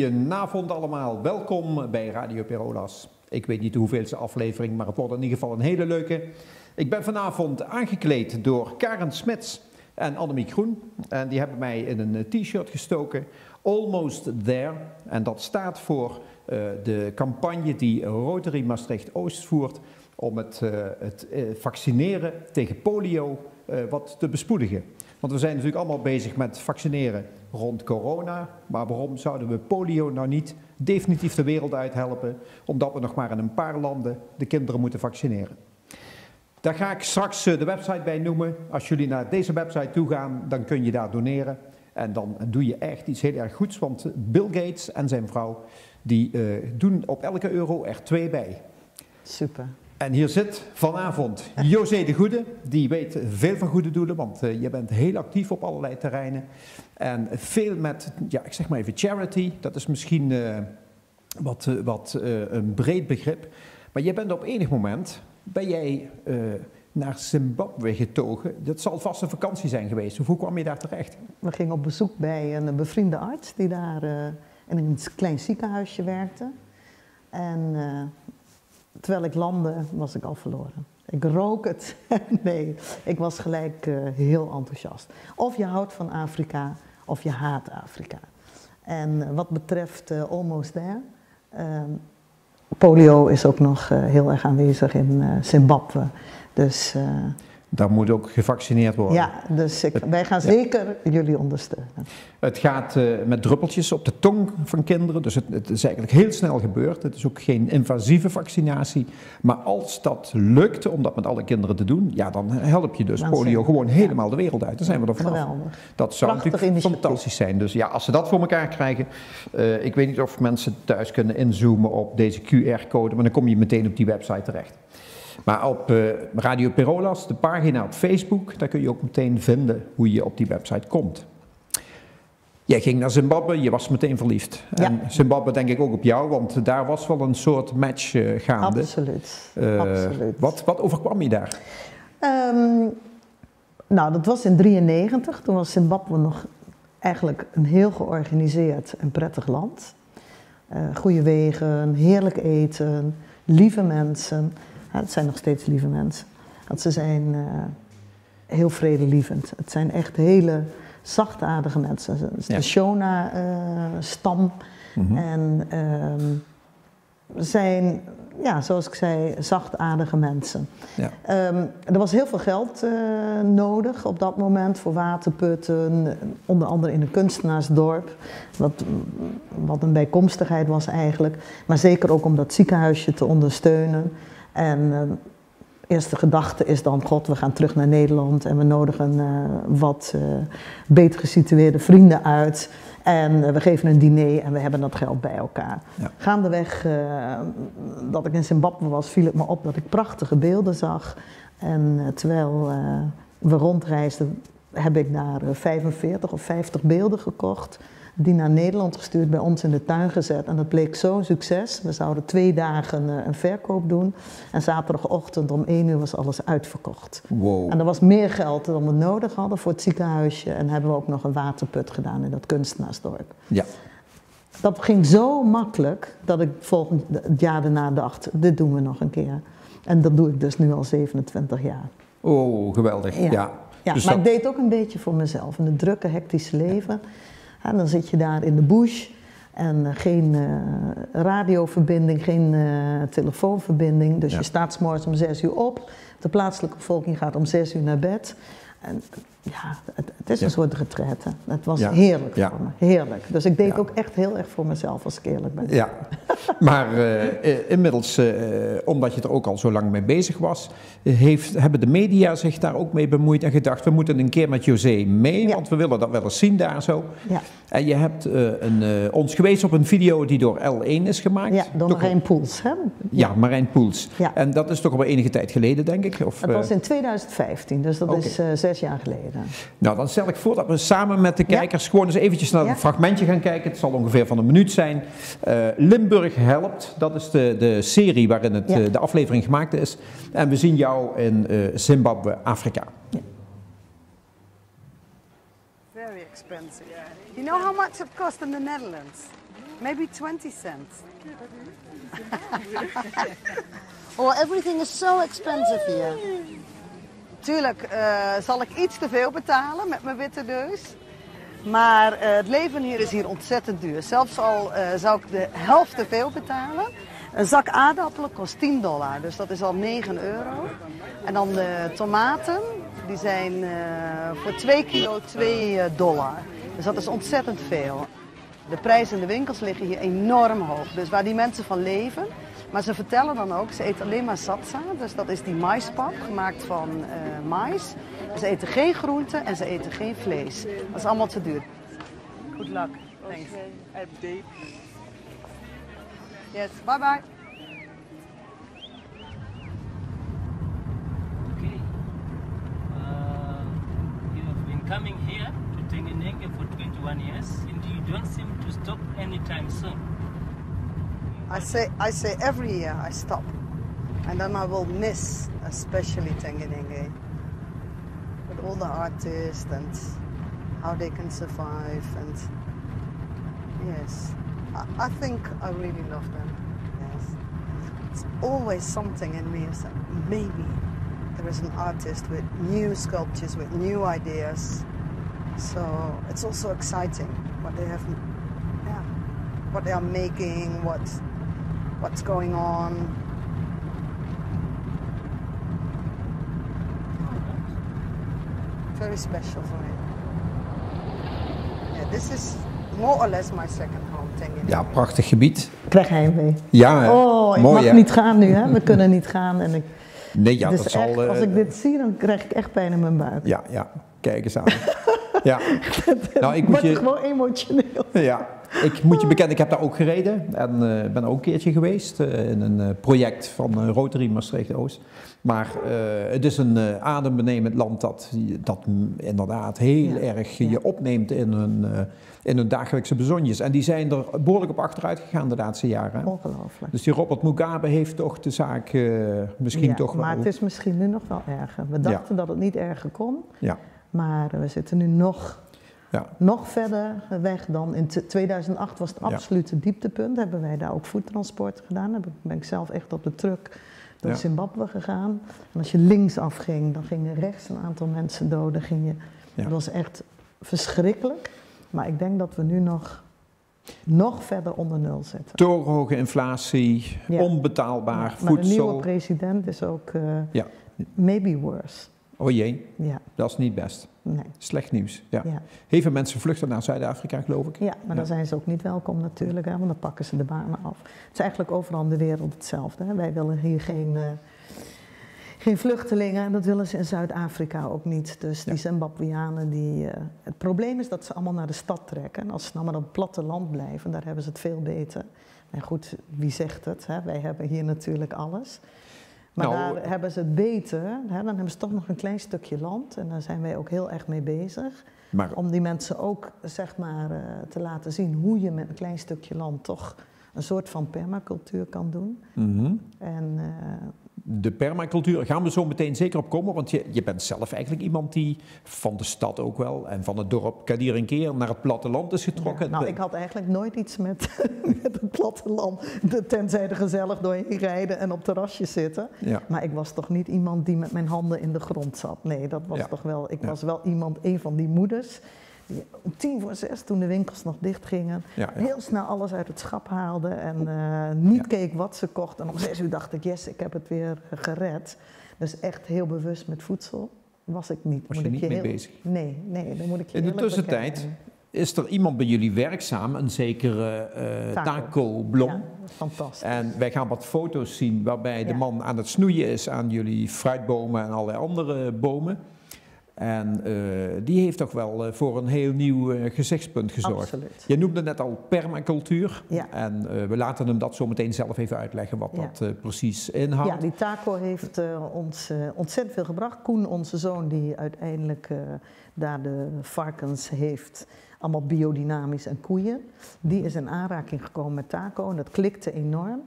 Goedenavond allemaal, welkom bij Radio Perolas. Ik weet niet hoeveelste aflevering, maar het wordt in ieder geval een hele leuke. Ik ben vanavond aangekleed door Karen Smits en Annemiek Groen. En die hebben mij in een t-shirt gestoken, Almost There. En dat staat voor de campagne die Rotary Maastricht-Oost voert om het vaccineren tegen polio wat te bespoedigen. Want we zijn natuurlijk allemaal bezig met vaccineren rond corona. Maar waarom zouden we polio nou niet definitief de wereld uithelpen? Omdat we nog maar in een paar landen de kinderen moeten vaccineren. Daar ga ik straks de website bij noemen. Als jullie naar deze website toe gaan, dan kun je daar doneren. En dan doe je echt iets heel erg goeds. Want Bill Gates en zijn vrouw, die doen op elke euro er 2 bij. Super. En hier zit vanavond José de Goede, die weet veel van goede doelen, want je bent heel actief op allerlei terreinen. En veel met, ja, ik zeg maar even charity, dat is misschien een breed begrip. Maar jij bent op enig moment, ben jij naar Zimbabwe getogen. Dat zal vast een vakantie zijn geweest. Hoe kwam je daar terecht? We gingen op bezoek bij een bevriende arts die daar in een klein ziekenhuisje werkte. En terwijl ik landde, was ik al verloren. Ik rook het. Nee, ik was gelijk heel enthousiast. Of je houdt van Afrika, of je haat Afrika. En wat betreft Almost There, polio is ook nog heel erg aanwezig in Zimbabwe. Dus daar moet ook gevaccineerd worden. ja, dus wij gaan zeker jullie ondersteunen. Het gaat met druppeltjes op de tong van kinderen, dus het is eigenlijk heel snel gebeurd. Het is ook geen invasieve vaccinatie. Maar als dat lukt, om dat met alle kinderen te doen, ja, dan help je dus polio gewoon helemaal de wereld uit. Dan zijn we er vanaf. Geweldig. Dat zou natuurlijk fantastisch zijn. Dus ja, als ze dat voor elkaar krijgen, ik weet niet of mensen thuis kunnen inzoomen op deze QR-code, maar dan kom je meteen op die website terecht. Maar op Radio Perolas, de pagina op Facebook, daar kun je ook meteen vinden hoe je op die website komt. Jij ging naar Zimbabwe, je was meteen verliefd. Ja. En Zimbabwe denk ik ook op jou, want daar was wel een soort match gaande. Absoluut. Absoluut. Wat overkwam je daar? Nou, dat was in 1993. Toen was Zimbabwe nog eigenlijk een heel georganiseerd en prettig land. Goede wegen, heerlijk eten, lieve mensen. Ja, het zijn nog steeds lieve mensen. Want ze zijn heel vredelievend. Het zijn echt hele zachtaardige mensen. Het is de Shona-stam. En zijn, ja, zoals ik zei, zachtaardige mensen. Ja. Er was heel veel geld nodig op dat moment voor waterputten. Onder andere in een kunstenaarsdorp. Wat een bijkomstigheid was eigenlijk. Maar zeker ook om dat ziekenhuisje te ondersteunen. En de eerste gedachte is dan, god, we gaan terug naar Nederland en we nodigen wat beter gesitueerde vrienden uit. En we geven een diner en we hebben dat geld bij elkaar. Ja. Gaandeweg dat ik in Zimbabwe was, viel het me op dat ik prachtige beelden zag. En terwijl we rondreisden, heb ik daar 45 of 50 beelden gekocht. Die naar Nederland gestuurd, bij ons in de tuin gezet. En dat bleek zo'n succes. We zouden 2 dagen een verkoop doen. En zaterdagochtend om 1 uur was alles uitverkocht. Wow. En er was meer geld dan we nodig hadden voor het ziekenhuisje. En hebben we ook nog een waterput gedaan in dat kunstenaarsdorp. Ja. Dat ging zo makkelijk dat ik het jaar daarna dacht, dit doen we nog een keer. En dat doe ik dus nu al 27 jaar. Oh, geweldig. Ja. Ja, dus maar ik deed ook een beetje voor mezelf. In het drukke, hectische leven. En dan zit je daar in de bush en geen radioverbinding, geen telefoonverbinding. Dus je staat 's morgens om 6 uur op. De plaatselijke bevolking gaat om 6 uur naar bed. En ja, het is een soort retraite. Het was heerlijk voor me, heerlijk. Dus ik deed ook echt heel erg voor mezelf, als ik eerlijk ben. Ja, maar inmiddels, omdat je er ook al zo lang mee bezig was, hebben de media zich daar ook mee bemoeid en gedacht, we moeten een keer met José mee, want we willen dat wel eens zien daar zo. Ja. En je hebt ons gewezen op een video die door L1 is gemaakt. Ja, door Marijn Poels. Hè? Ja, Marijn Poels. Ja. En dat is toch al enige tijd geleden, denk ik? Of, het was in 2015, dus dat is 6 jaar geleden. Nou, dan stel ik voor dat we samen met de kijkers gewoon eens eventjes naar een fragmentje gaan kijken. Het zal ongeveer van 1 minuut zijn. Limburg helpt, dat is de serie waarin de aflevering gemaakt is. En we zien jou in Zimbabwe, Afrika. Ja. Very expensive. You know how much it cost in the Netherlands? Maybe 20 cents. Well, everything is so expensive here. Tuurlijk zal ik iets te veel betalen met mijn witte neus. Maar het leven hier is hier ontzettend duur. Zelfs al zou ik de helft te veel betalen. Een zak aardappelen kost $10, dus dat is al €9. En dan de tomaten, die zijn voor 2 kilo $2. Dus dat is ontzettend veel. De prijzen in de winkels liggen hier enorm hoog. Dus waar die mensen van leven. Maar ze vertellen dan ook, ze eten alleen maar satsa. Dus dat is die maispap, gemaakt van mais. Ze eten geen groenten en ze eten geen vlees. Dat is allemaal te duur. Good luck. Thanks. Yes, bye bye. Okay. You have been coming here to Tengenenge for 21 years and you don't seem to stop anytime soon. I say every year I stop. And then I will miss especially Tengenenge. With all the artists and how they can survive and yes. I think I really love them. Yes. It's always something in me. So maybe there is an artist with new sculptures, with new ideas. So it's also exciting what they have, what they are making, what's going on. Very special for me. Yeah, this is more or less my second home thing. Ja, prachtig gebied. Ik krijg heimwee. Ja, oh, ik mooi, mag hè? niet gaan nu, hè? We kunnen niet gaan. En ik, Nee, ja, dus dat zal... echt, als ik dit zie, dan krijg ik echt pijn in mijn buik. Ja, kijk eens aan. Ja. Nou, ik moet Wordt je... gewoon emotioneel. Ja, ik moet je bekennen, ik heb daar ook gereden en ben er ook een keertje geweest in een project van Rotary Maastricht-Oost. Maar het is een adembenemend land dat inderdaad heel erg je opneemt in hun dagelijkse bezonjes. En die zijn er behoorlijk op achteruit gegaan de laatste jaren. Ongelooflijk. Dus die Robert Mugabe heeft toch de zaak misschien toch wel... Maar het is misschien nu nog wel erger. We dachten dat het niet erger kon, maar we zitten nu nog verder weg dan. In 2008 was het absolute dieptepunt. Hebben wij daar ook voedtransporten gedaan. Dan ben ik zelf echt op de truck door Zimbabwe gegaan. En als je linksaf ging, dan gingen rechts een aantal mensen doden. Dat was echt verschrikkelijk. Maar ik denk dat we nu nog verder onder nul zitten. Torenhoge inflatie, onbetaalbaar voedsel. Maar de nieuwe president is ook maybe worse. Oh jee, ja. Dat is niet best. Nee. Slecht nieuws. Ja. Heel veel mensen vluchten naar Zuid-Afrika, geloof ik. Ja, maar dan zijn ze ook niet welkom natuurlijk, hè, want dan pakken ze de banen af. Het is eigenlijk overal in de wereld hetzelfde. Hè. Wij willen hier geen vluchtelingen en dat willen ze in Zuid-Afrika ook niet. Dus die Zimbabweanen, het probleem is dat ze allemaal naar de stad trekken. En als ze nou maar op het platteland blijven, daar hebben ze het veel beter. Maar goed, wie zegt het? Hè? Wij hebben hier natuurlijk alles. Maar daar hebben ze het beter, hè? Dan hebben ze toch nog een klein stukje land en daar zijn wij ook heel erg mee bezig. Om die mensen ook zeg maar, te laten zien hoe je met een klein stukje land toch een soort van permacultuur kan doen. Mm-hmm. En, de permacultuur, gaan we zo meteen zeker op komen, want je bent zelf eigenlijk iemand die van de stad ook wel en van het dorp Kadir een keer naar het platteland is getrokken. Ja, nou, ik had eigenlijk nooit iets met het platteland, tenzij er gezellig doorheen rijden en op terrasjes zitten. Ja. Maar ik was toch niet iemand die met mijn handen in de grond zat. Nee, dat was toch wel, ik was wel een van die moeders die om 5:45, toen de winkels nog dicht gingen, heel snel alles uit het schap haalde en niet keek wat ze kocht. En om 6:00 dacht ik, yes, ik heb het weer gered. Dus echt heel bewust met voedsel was ik niet. Was je niet mee bezig? Nee, dan moet ik je in de tussentijd is er iemand bij jullie werkzaam, een zekere Taco Blom. Ja, fantastisch. En wij gaan wat foto's zien waarbij de man aan het snoeien is aan jullie fruitbomen en allerlei andere bomen. En die heeft toch wel voor een heel nieuw gezichtspunt gezorgd. Absoluut. Je noemde net al permacultuur. Ja. En we laten hem dat zo meteen zelf even uitleggen wat dat precies inhoudt. Ja, die Taco heeft ons ontzettend veel gebracht. Koen, onze zoon, die uiteindelijk daar de varkens heeft, allemaal biodynamisch en koeien. Die is in aanraking gekomen met Taco en dat klikte enorm.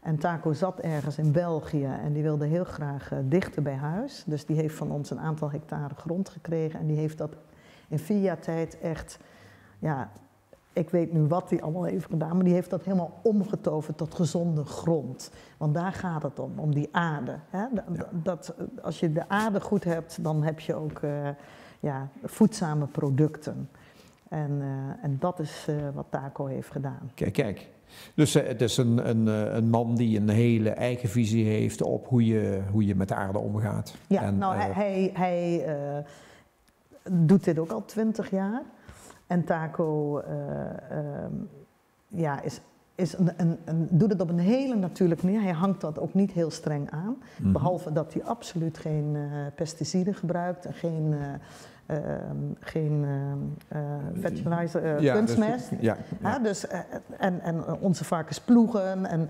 En Taco zat ergens in België en die wilde heel graag dichter bij huis. Dus die heeft van ons een aantal hectare grond gekregen. En die heeft dat in 4 jaar tijd echt ik weet nu wat hij allemaal heeft gedaan, maar die heeft dat helemaal omgetoverd tot gezonde grond. Want daar gaat het om die aarde. Hè? Als je de aarde goed hebt, dan heb je ook voedzame producten. En dat is wat Taco heeft gedaan. Kijk. Dus het is een man die een hele eigen visie heeft op hoe je met de aarde omgaat. Ja, en, hij doet dit ook al 20 jaar. En Taco doet het op een hele natuurlijke manier. Hij hangt dat ook niet heel streng aan. Behalve dat hij absoluut geen pesticiden gebruikt en geen fertilizer, kunstmest. En onze varkens ploegen. En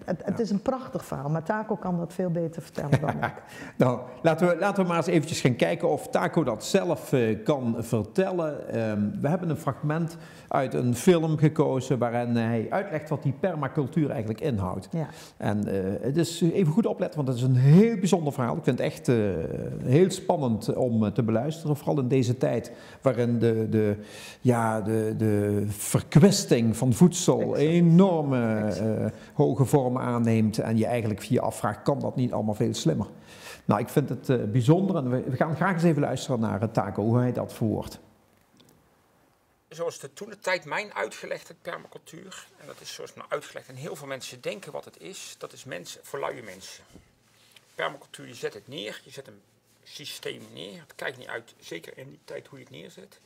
het is een prachtig verhaal, maar Taco kan dat veel beter vertellen dan ik. Nou, laten we maar eens eventjes gaan kijken of Taco dat zelf kan vertellen. We hebben een fragment uit een film gekozen waarin hij uitlegt wat die permacultuur eigenlijk inhoudt. Ja. En het is even goed opletten, want het is een heel bijzonder verhaal. Ik vind het echt heel spannend om te beluisteren, vooral in deze tijd waarin de verkwisting van voedsel enorme hoge vormen aanneemt en je eigenlijk je afvraagt, kan dat niet allemaal veel slimmer? Nou, ik vind het bijzonder en we gaan graag eens even luisteren naar Taco, hoe hij dat verwoordt. Zoals de toentertijd mijn uitgelegd het permacultuur, en dat is zoals me uitgelegd en heel veel mensen denken wat het is, dat is mensen voor luie mensen. Permacultuur, je zet het neer, je zet een systeem neer, het kijkt niet uit, zeker in die tijd hoe je het neerzet.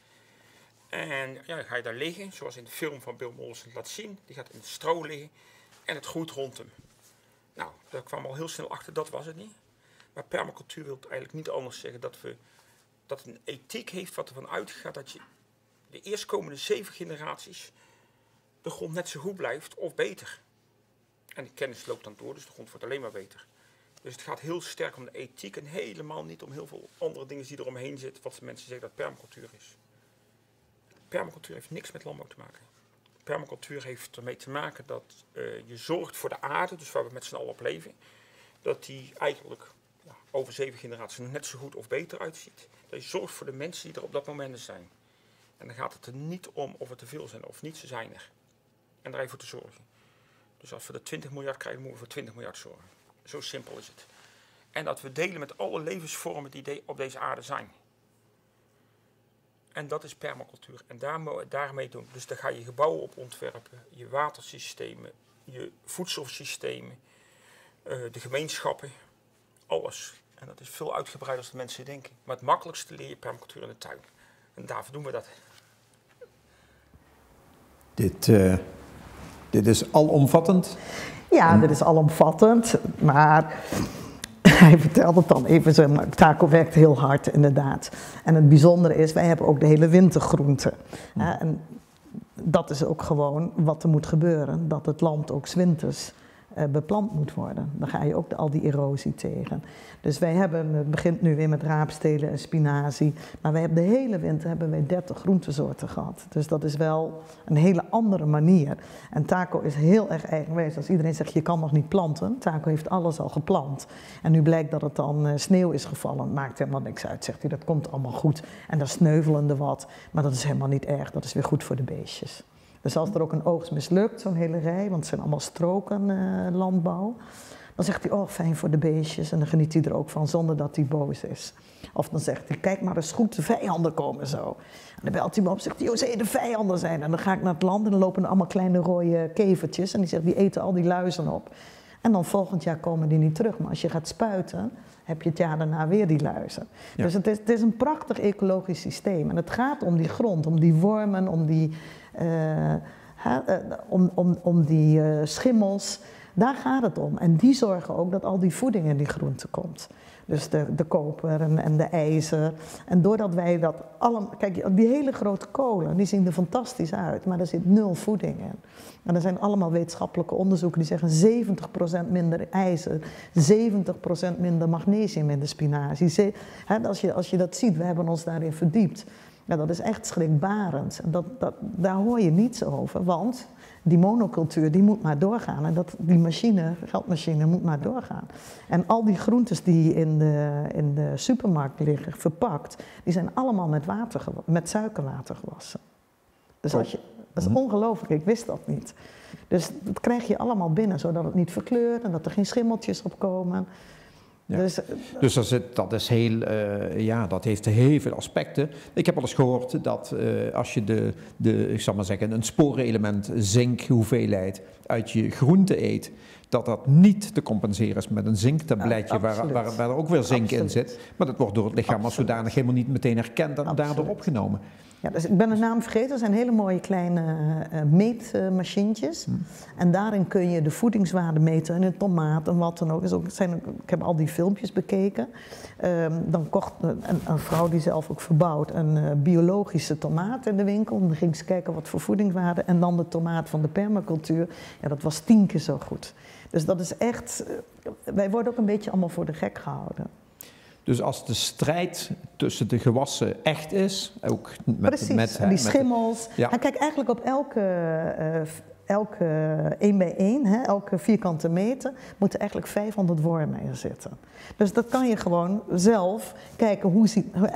En ja, dan ga je daar liggen, zoals in de film van Bill Mollison het laat zien, die gaat in het stro liggen en het groeit rond hem. Nou, daar kwam al heel snel achter, dat was het niet. Maar permacultuur wil eigenlijk niet anders zeggen dat het een ethiek heeft wat ervan uitgaat dat je de eerstkomende 7 generaties de grond net zo goed blijft of beter. En de kennis loopt dan door, dus de grond wordt alleen maar beter. Dus het gaat heel sterk om de ethiek en helemaal niet om heel veel andere dingen die eromheen zitten, wat mensen zeggen dat permacultuur is. Permacultuur heeft niks met landbouw te maken. Permacultuur heeft ermee te maken dat je zorgt voor de aarde, dus waar we met z'n allen op leven, dat die eigenlijk over 7 generaties nog net zo goed of beter uitziet. Dat je zorgt voor de mensen die er op dat moment zijn. En dan gaat het er niet om of er te veel zijn of niet, ze zijn er. En daar even voor te zorgen. Dus als we er 20 miljard krijgen, moeten we voor 20 miljard zorgen. Zo simpel is het. En dat we delen met alle levensvormen die op deze aarde zijn. En dat is permacultuur. En daarmee doen. Dus daar ga je gebouwen op ontwerpen, je watersystemen, je voedselsystemen, de gemeenschappen, alles. En dat is veel uitgebreider dan de mensen denken. Maar het makkelijkste leer je permacultuur in de tuin. En daarvoor doen we dat. Dit is alomvattend? Ja, dit is alomvattend, maar hij vertelt het dan even, maar Taco werkt heel hard inderdaad. En het bijzondere is, wij hebben ook de hele wintergroenten. En dat is ook gewoon wat er moet gebeuren, dat het land ook 's winters beplant moet worden. Dan ga je ook al die erosie tegen. Dus wij hebben, het begint nu weer met raapstelen en spinazie, maar wij hebben de hele winter 30 groentesoorten gehad. Dus dat is wel een hele andere manier. En Taco is heel erg eigenwijs. Als iedereen zegt, je kan nog niet planten, Taco heeft alles al geplant. En nu blijkt dat het dan sneeuw is gevallen, maakt helemaal niks uit, zegt hij, dat komt allemaal goed. En dan sneuvelen er wat, maar dat is helemaal niet erg, dat is weer goed voor de beestjes. Dus als er ook een oogst mislukt, zo'n hele rij, want het zijn allemaal stroken landbouw, dan zegt hij, oh fijn voor de beestjes, en dan geniet hij er ook van zonder dat hij boos is. Of dan zegt hij, kijk maar eens goed, de vijanden komen zo. En dan belt hij me op en zegt hij, zie je de vijanden zijn? En dan ga ik naar het land en dan lopen er allemaal kleine rode kevertjes en die zegt, die eten al die luizen op. En dan volgend jaar komen die niet terug, maar als je gaat spuiten, heb je het jaar daarna weer die luizen. Ja. Dus het is een prachtig ecologisch systeem. En het gaat om die grond, om die wormen, om die, schimmels. Daar gaat het om. En die zorgen ook dat al die voeding in die groente komt. Dus de koper en de ijzer. En doordat wij dat allemaal... Kijk, die hele grote kolen, die zien er fantastisch uit, maar er zit 0 voeding in. En er zijn allemaal wetenschappelijke onderzoeken die zeggen 70% minder ijzer, 70% minder magnesium in de spinazie. Als je dat ziet, we hebben ons daarin verdiept. Ja, dat is echt schrikbarend. En daar hoor je niets over, want die monocultuur die moet maar doorgaan. En die geldmachine moet maar doorgaan. En al die groentes die in de supermarkt liggen, verpakt, die zijn allemaal met suikerwater gewassen. Dus Dat is ongelooflijk, ik wist dat niet. Dus dat krijg je allemaal binnen, zodat het niet verkleurt en dat er geen schimmeltjes op komen. Ja. Dus dat heeft heel veel aspecten. Ik heb al eens gehoord dat als je ik zal maar zeggen, een sporenelement zinkhoeveelheid uit je groente eet, dat niet te compenseren is met een zinktabletje waar er ook weer zink in zit. Maar dat wordt door het lichaam als zodanig helemaal niet meteen herkend en daardoor opgenomen. Ja, dus ik ben de naam vergeten. Er zijn hele mooie kleine meetmachientjes. En daarin kun je de voedingswaarde meten in een tomaat en wat dan ook. Ik heb al die filmpjes bekeken. Dan kocht een vrouw die zelf ook verbouwt een biologische tomaat in de winkel. En dan ging ze kijken wat voor voedingswaarde. En dan de tomaat van de permacultuur. Ja, dat was 10 keer zo goed. Dus dat is echt... Wij worden ook een beetje allemaal voor de gek gehouden. Dus als de strijd tussen de gewassen echt is, ook met die schimmels. Ja. Kijk, eigenlijk op elke 1 bij 1, elke vierkante meter, moeten eigenlijk 500 wormen in zitten. Dus dat kan je gewoon zelf kijken,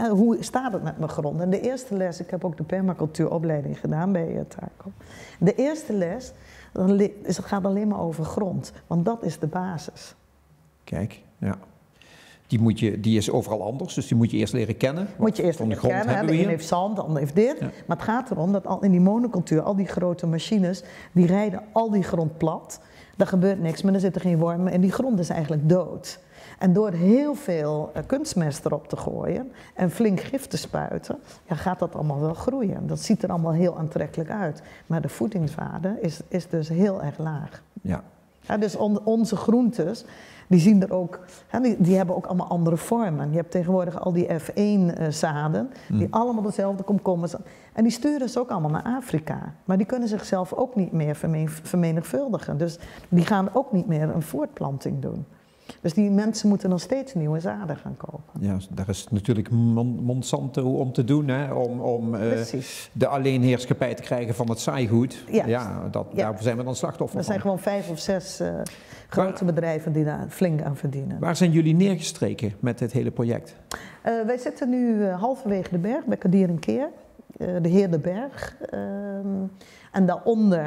hoe staat het met mijn grond. En de eerste les, ik heb ook de permacultuuropleiding gedaan bij Taco. De eerste les, het gaat alleen maar over grond, want dat is de basis. Kijk, ja. Die is overal anders, dus die moet je eerst leren kennen. Moet je eerst leren kennen. De een heeft zand, de ander heeft dit. Ja. Maar het gaat erom dat in die monocultuur, al die grote machines, die rijden al die grond plat. Daar gebeurt niks, maar er zitten geen wormen en die grond is eigenlijk dood. En door heel veel kunstmest erop te gooien en flink gif te spuiten, gaat dat allemaal wel groeien. Dat ziet er allemaal heel aantrekkelijk uit. Maar de voedingswaarde is dus heel erg laag. Ja. Dus onze groentes, die zien er ook, die hebben ook allemaal andere vormen. Je hebt tegenwoordig al die F1-zaden, die allemaal dezelfde komkommers zijn. En die sturen ze ook allemaal naar Afrika. Maar die kunnen zichzelf ook niet meer vermenigvuldigen. Dus die gaan ook niet meer een voortplanting doen. Dus die mensen moeten nog steeds nieuwe zaden gaan kopen. Ja, daar is natuurlijk Monsanto om te doen, om de alleenheerschappij te krijgen van het saaigoed. Daar zijn we dan slachtoffer van. Er zijn gewoon 5 of 6 grote bedrijven die daar flink aan verdienen. Waar zijn jullie neergestreken met dit hele project? Wij zitten nu halverwege de berg, bij Kadierenkeer, de Heer de Berg. En daaronder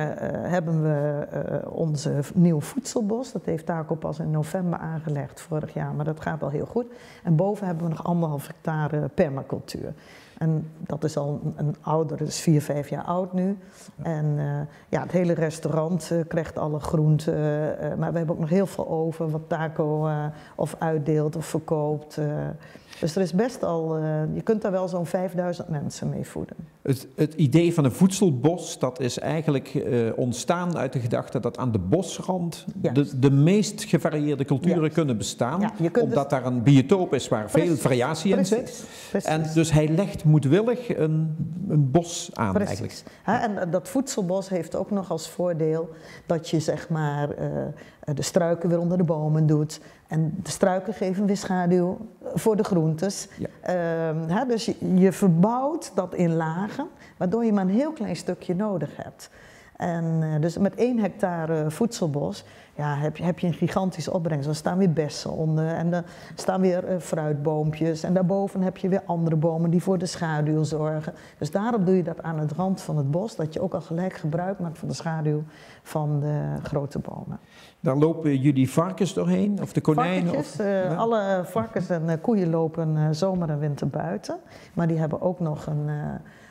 hebben we onze nieuwe voedselbos. Dat heeft Taco pas in november aangelegd vorig jaar, maar dat gaat al heel goed. En boven hebben we nog 1,5 hectare permacultuur. En dat is al een ouder, dat is 4, 5 jaar oud nu. En het hele restaurant krijgt alle groenten. Maar we hebben ook nog heel veel over wat Taco of uitdeelt of verkoopt. Dus er is best al, je kunt daar wel zo'n 5000 mensen mee voeden. Het idee van een voedselbos, dat is eigenlijk ontstaan uit de gedachte dat aan de bosrand de meest gevarieerde culturen kunnen bestaan. Ja, omdat daar een biotoop is waar veel variatie in zit. Precies. En dus hij legt moedwillig een bos aan eigenlijk. En dat voedselbos heeft ook nog als voordeel dat je zeg maar de struiken weer onder de bomen doet. En de struiken geven weer schaduw voor de groentes. Ja. Dus je verbouwt dat in lagen, waardoor je maar een heel klein stukje nodig hebt. En dus met 1 hectare voedselbos heb je een gigantische opbrengst. Er staan weer bessen onder en er staan weer fruitboompjes. En daarboven heb je weer andere bomen die voor de schaduw zorgen. Dus daarom doe je dat aan het rand van het bos, dat je ook al gelijk gebruik maakt van de schaduw van de grote bomen. Daar lopen jullie varkens doorheen, of de konijnen? Varkentjes, alle varkens en koeien lopen zomer en winter buiten. Maar die hebben ook nog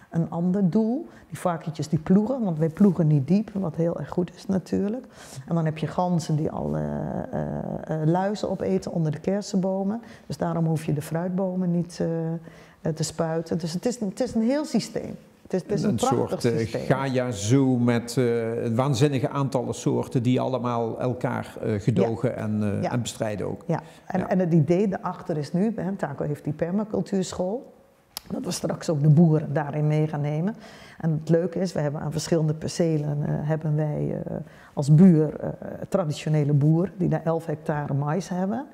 een ander doel. Die varkentjes die ploegen, want wij ploegen niet diep, wat heel erg goed is natuurlijk. En dan heb je ganzen die al luizen opeten onder de kersenbomen. Dus daarom hoef je de fruitbomen niet te spuiten. Dus het is een heel systeem. Het is een soort Gaia-zoo met waanzinnige aantallen soorten die allemaal elkaar gedogen en bestrijden ook. Ja, en het idee daarachter is nu, Taco heeft die permacultuurschool, dat we straks ook de boeren daarin mee gaan nemen. En het leuke is, we hebben aan verschillende percelen hebben wij als buur traditionele boeren die daar 11 hectare mais hebben.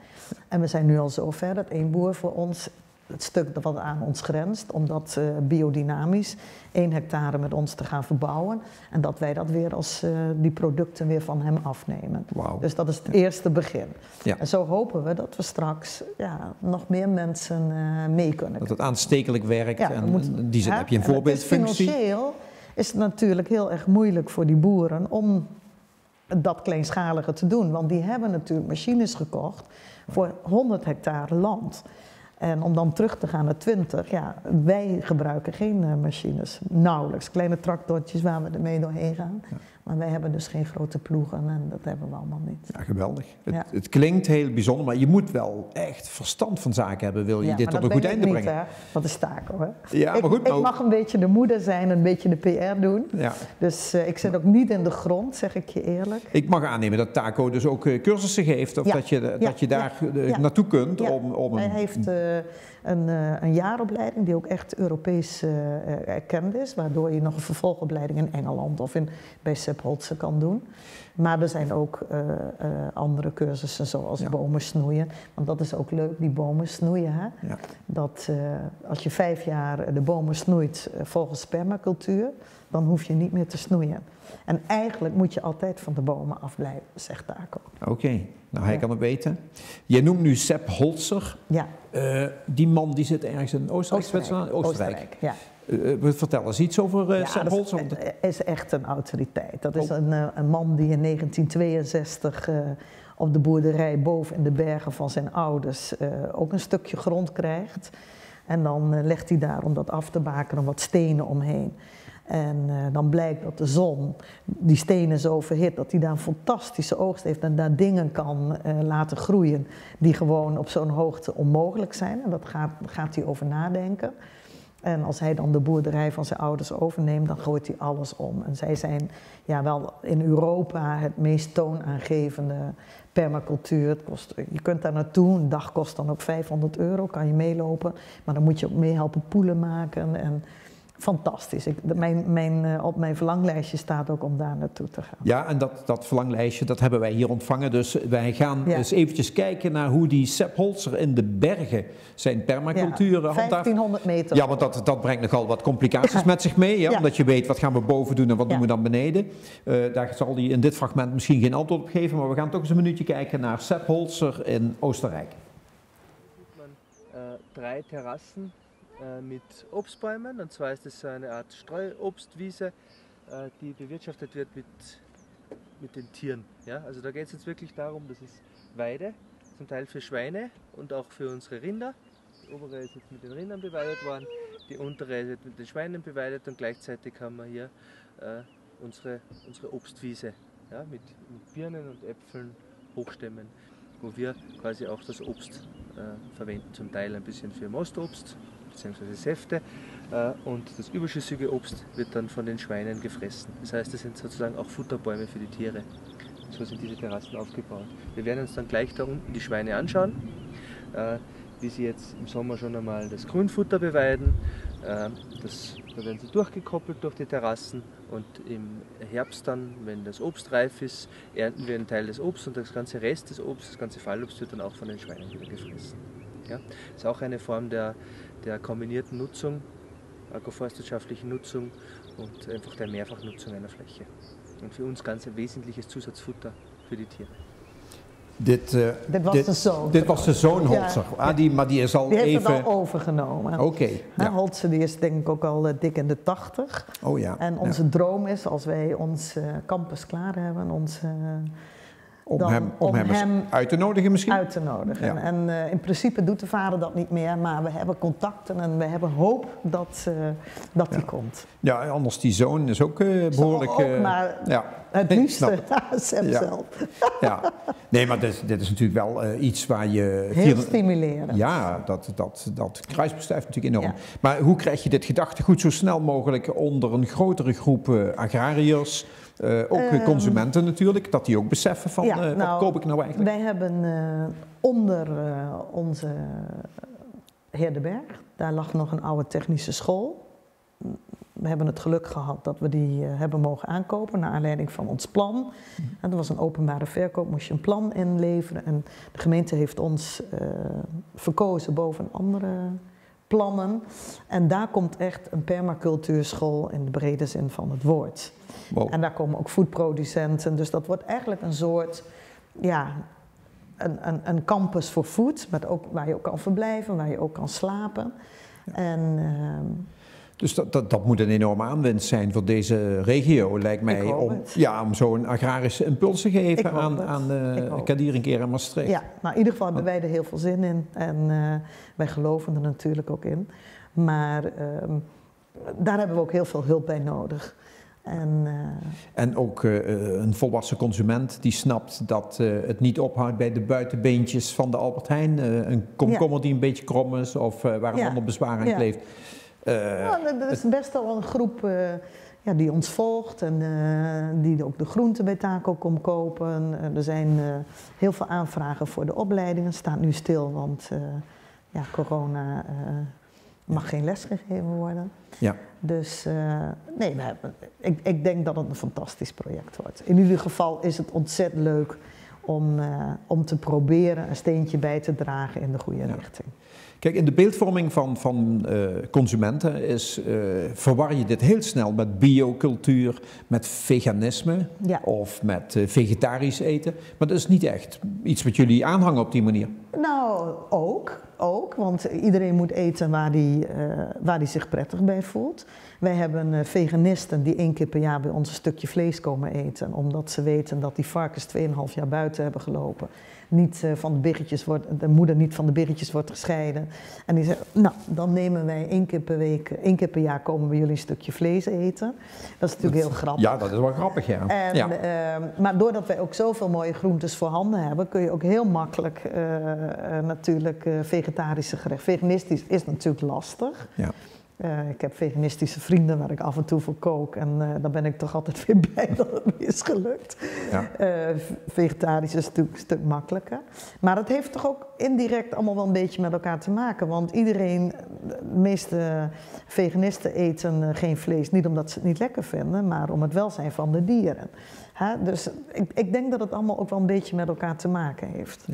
En we zijn nu al zover dat 1 boer voor ons het stuk wat aan ons grenst, om dat biodynamisch 1 hectare met ons te gaan verbouwen. En dat wij dat weer als die producten weer van hem afnemen. Wow. Dus dat is het eerste begin. Ja. En zo hopen we dat we straks nog meer mensen mee kunnen. Dat het aanstekelijk werkt en in die zin heb je een voorbeeldfunctie. Financieel is het natuurlijk heel erg moeilijk voor die boeren om dat kleinschalige te doen. Want die hebben natuurlijk machines gekocht voor 100 hectare land. En om dan terug te gaan naar 20, ja, wij gebruiken geen machines, nauwelijks. Kleine tractortjes waar we ermee doorheen gaan. Ja. Maar wij hebben dus geen grote ploegen en dat hebben we allemaal niet. Ja, geweldig. Het klinkt heel bijzonder, maar je moet wel echt verstand van zaken hebben, wil je dit tot een goed einde brengen. Hè? Dat is Taco, hè? Ja, maar goed, ik mag een beetje de moeder zijn, een beetje de PR doen. Ja. Dus ik zit ook niet in de grond, zeg ik je eerlijk. Ik mag aannemen dat Taco dus ook cursussen geeft, of dat je daar naartoe kunt. Ja. Om Hij heeft een jaaropleiding die ook echt Europees erkend is, waardoor je nog een vervolgopleiding in Engeland of bij Sepp Holzer kan doen. Maar er zijn ook andere cursussen zoals bomen snoeien. Want dat is ook leuk, die bomen snoeien. Hè? Ja. Dat als je 5 jaar de bomen snoeit volgens permacultuur, dan hoef je niet meer te snoeien. En eigenlijk moet je altijd van de bomen afblijven, zegt Taco. Oké, nou hij kan het weten. Je noemt nu Sepp Holzer. Ja. Die man die zit ergens in Oostenrijk. Ja. Vertel eens iets over Sepp Holzer. Het is echt een autoriteit. Dat is een man die in 1962 op de boerderij boven in de bergen van zijn ouders ook een stukje grond krijgt. En dan legt hij daar, om dat af te bakenen, wat stenen omheen. En dan blijkt dat de zon die stenen zo verhit dat hij daar een fantastische oogst heeft en daar dingen kan laten groeien die gewoon op zo'n hoogte onmogelijk zijn. En dat gaat hij over nadenken. En als hij dan de boerderij van zijn ouders overneemt, dan gooit hij alles om. En zij zijn wel in Europa het meest toonaangevende permacultuur. Je kunt daar naartoe, een dag kost dan ook €500, kan je meelopen. Maar dan moet je ook mee helpen poelen maken en fantastisch. Op mijn verlanglijstje staat ook om daar naartoe te gaan. Ja, en dat verlanglijstje, dat hebben wij hier ontvangen. Dus wij gaan eens eventjes kijken naar hoe die Sepp Holzer in de bergen zijn permacultuur handhaaft. 1500 meter. Ja, want dat brengt nogal wat complicaties met zich mee. Ja? Omdat je weet, wat gaan we boven doen en wat doen we dan beneden. Daar zal hij in dit fragment misschien geen antwoord op geven. Maar we gaan toch eens een minuutje kijken naar Sepp Holzer in Oostenrijk. Drei Terrassen mit Obstbäumen, und zwar ist es eine Art Streuobstwiese, die bewirtschaftet wird mit den Tieren. Ja? Also da geht es jetzt wirklich darum, das ist Weide, zum Teil für Schweine und auch für unsere Rinder. Die obere ist jetzt mit den Rindern beweidet worden, die untere ist jetzt mit den Schweinen beweidet und gleichzeitig haben wir hier unsere Obstwiese, ja? mit Birnen und Äpfeln, Hochstämmen, wo wir quasi auch das Obst verwenden, zum Teil ein bisschen für Mostobst bzw. Säfte und das überschüssige Obst wird dann von den Schweinen gefressen. Das heißt, das sind sozusagen auch Futterbäume für die Tiere. So sind diese Terrassen aufgebaut. Wir werden uns dann gleich da unten die Schweine anschauen, wie sie jetzt im Sommer schon einmal das Grünfutter beweiden. Da werden sie durchgekoppelt durch die Terrassen und im Herbst dann, wenn das Obst reif ist, ernten wir einen Teil des Obstes und das ganze Rest des Obstes, das ganze Fallobst wird dann auch von den Schweinen wieder gefressen. Ja? Das ist auch eine Form der kombinierten Nutzung, agroforstwirtschaftlichen Nutzung und einfach der Mehrfachnutzung einer Fläche. Und für uns ganz ein wesentliches Zusatzfutter für die Tiere. Dit was de zoon Holzer, maar die is al die heeft even... het al overgenomen. Oké. Holzer die is denk ik ook al dik in de 80. Oh ja. En onze droom is, als wij ons campus klaar hebben, om hem uit te nodigen misschien? Uit te nodigen. Ja. En in principe doet de vader dat niet meer, maar we hebben contacten en we hebben hoop dat hij komt. Ja, anders die zoon is ook behoorlijk... maar het liefste zelf. Ja. Nee, maar dit is natuurlijk wel iets waar je... Heel stimulerend. Ja, dat kruisbestuift natuurlijk enorm. Ja. Maar hoe krijg je dit gedachtegoed zo snel mogelijk onder een grotere groep agrariërs... ook consumenten natuurlijk, dat die ook beseffen van wat koop ik nou eigenlijk? Wij hebben onder onze Heer de Berg, daar lag nog een oude technische school. We hebben het geluk gehad dat we die hebben mogen aankopen naar aanleiding van ons plan. En dat was een openbare verkoop, moest je een plan inleveren. En de gemeente heeft ons verkozen boven andere plannen. En daar komt echt een permacultuurschool in de brede zin van het woord. Wow. En daar komen ook foodproducenten. Dus dat wordt eigenlijk een soort, een campus voor food, waar je ook kan verblijven, waar je ook kan slapen. Ja. En Dus dat moet een enorme aanwinst zijn voor deze regio, lijkt mij, om zo'n agrarische impuls te geven aan Kadierinkeer en Maastricht. Ja, nou in ieder geval hebben wij er heel veel zin in en wij geloven er natuurlijk ook in. Maar daar hebben we ook heel veel hulp bij nodig. En ook een volwassen consument die snapt dat het niet ophoudt bij de buitenbeentjes van de Albert Heijn. Een komkommer die een beetje krom is of waar een ander bezwaar aan kleeft. Dat is best wel een groep die ons volgt en die ook de groenten bij Taco komt kopen. Er zijn heel veel aanvragen voor de opleidingen. Staat nu stil, want corona mag geen les gegeven worden. Ja. Dus ik denk dat het een fantastisch project wordt. In ieder geval is het ontzettend leuk om te proberen een steentje bij te dragen in de goede richting. Kijk, in de beeldvorming van consumenten verwar je dit heel snel met biocultuur, met veganisme of met vegetarisch eten. Maar dat is niet echt iets wat jullie aanhangen op die manier. Nou, ook, want iedereen moet eten waar die zich prettig bij voelt. Wij hebben veganisten die 1 keer per jaar bij ons een stukje vlees komen eten, omdat ze weten dat die varkens 2,5 jaar buiten hebben gelopen. De moeder niet van de biggetjes wordt gescheiden. En die zeggen, nou, dan nemen wij 1 keer per jaar komen we jullie een stukje vlees eten. Dat is natuurlijk heel grappig. Ja, dat is wel grappig, ja. Maar doordat wij ook zoveel mooie groentes voorhanden hebben, kun je ook heel makkelijk natuurlijk vegetarische gerechten. Veganistisch is natuurlijk lastig. Ja. Ik heb veganistische vrienden waar ik af en toe voor kook en daar ben ik toch altijd weer blij dat het me is gelukt. Ja. Vegetarisch is natuurlijk een stuk makkelijker. Maar het heeft toch ook indirect allemaal wel een beetje met elkaar te maken. Want de meeste veganisten eten geen vlees, niet omdat ze het niet lekker vinden, maar om het welzijn van de dieren. Dus ik denk dat het allemaal ook wel een beetje met elkaar te maken heeft.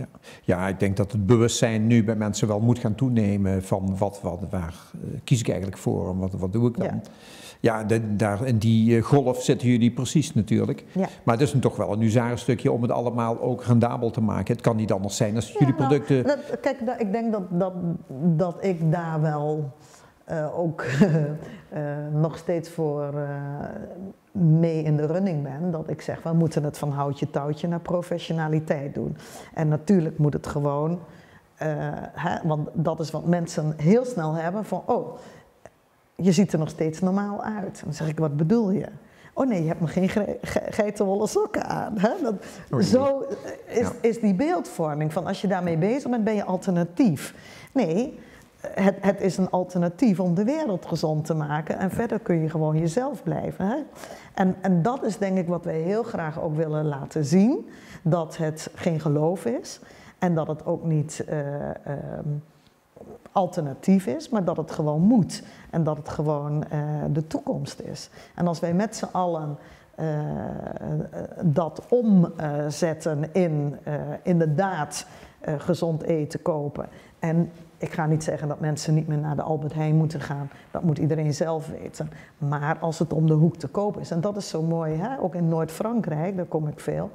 Ja, ik denk dat het bewustzijn nu bij mensen wel moet gaan toenemen van waar kies ik eigenlijk voor en wat doe ik dan? Ja, daar in die golf zitten jullie precies natuurlijk. Ja. Maar het is toch wel een huzarenstukje om het allemaal ook rendabel te maken. Het kan niet anders zijn als jullie producten... Kijk, ik denk dat ik daar wel ook nog steeds voor mee in de running ben. Dat ik zeg, we moeten het van houtje touwtje naar professionaliteit doen. En natuurlijk moet het gewoon... want dat is wat mensen heel snel hebben van... je ziet er nog steeds normaal uit. Dan zeg ik, wat bedoel je? Oh nee, je hebt nog geen geitenwolle sokken aan. Zo is die beeldvorming van als je daarmee bezig bent, ben je alternatief. Nee, het is een alternatief om de wereld gezond te maken. En verder kun je gewoon jezelf blijven. Hè? En dat is denk ik wat wij heel graag ook willen laten zien. Dat het geen geloof is. En dat het ook niet... alternatief is, maar dat het gewoon moet. En dat het gewoon de toekomst is. En als wij met z'n allen dat omzetten in inderdaad gezond eten kopen. En ik ga niet zeggen dat mensen niet meer naar de Albert Heijn moeten gaan. Dat moet iedereen zelf weten. Maar als het om de hoek te koop is, en dat is zo mooi, hè? Ook in Noord-Frankrijk, daar kom ik veel.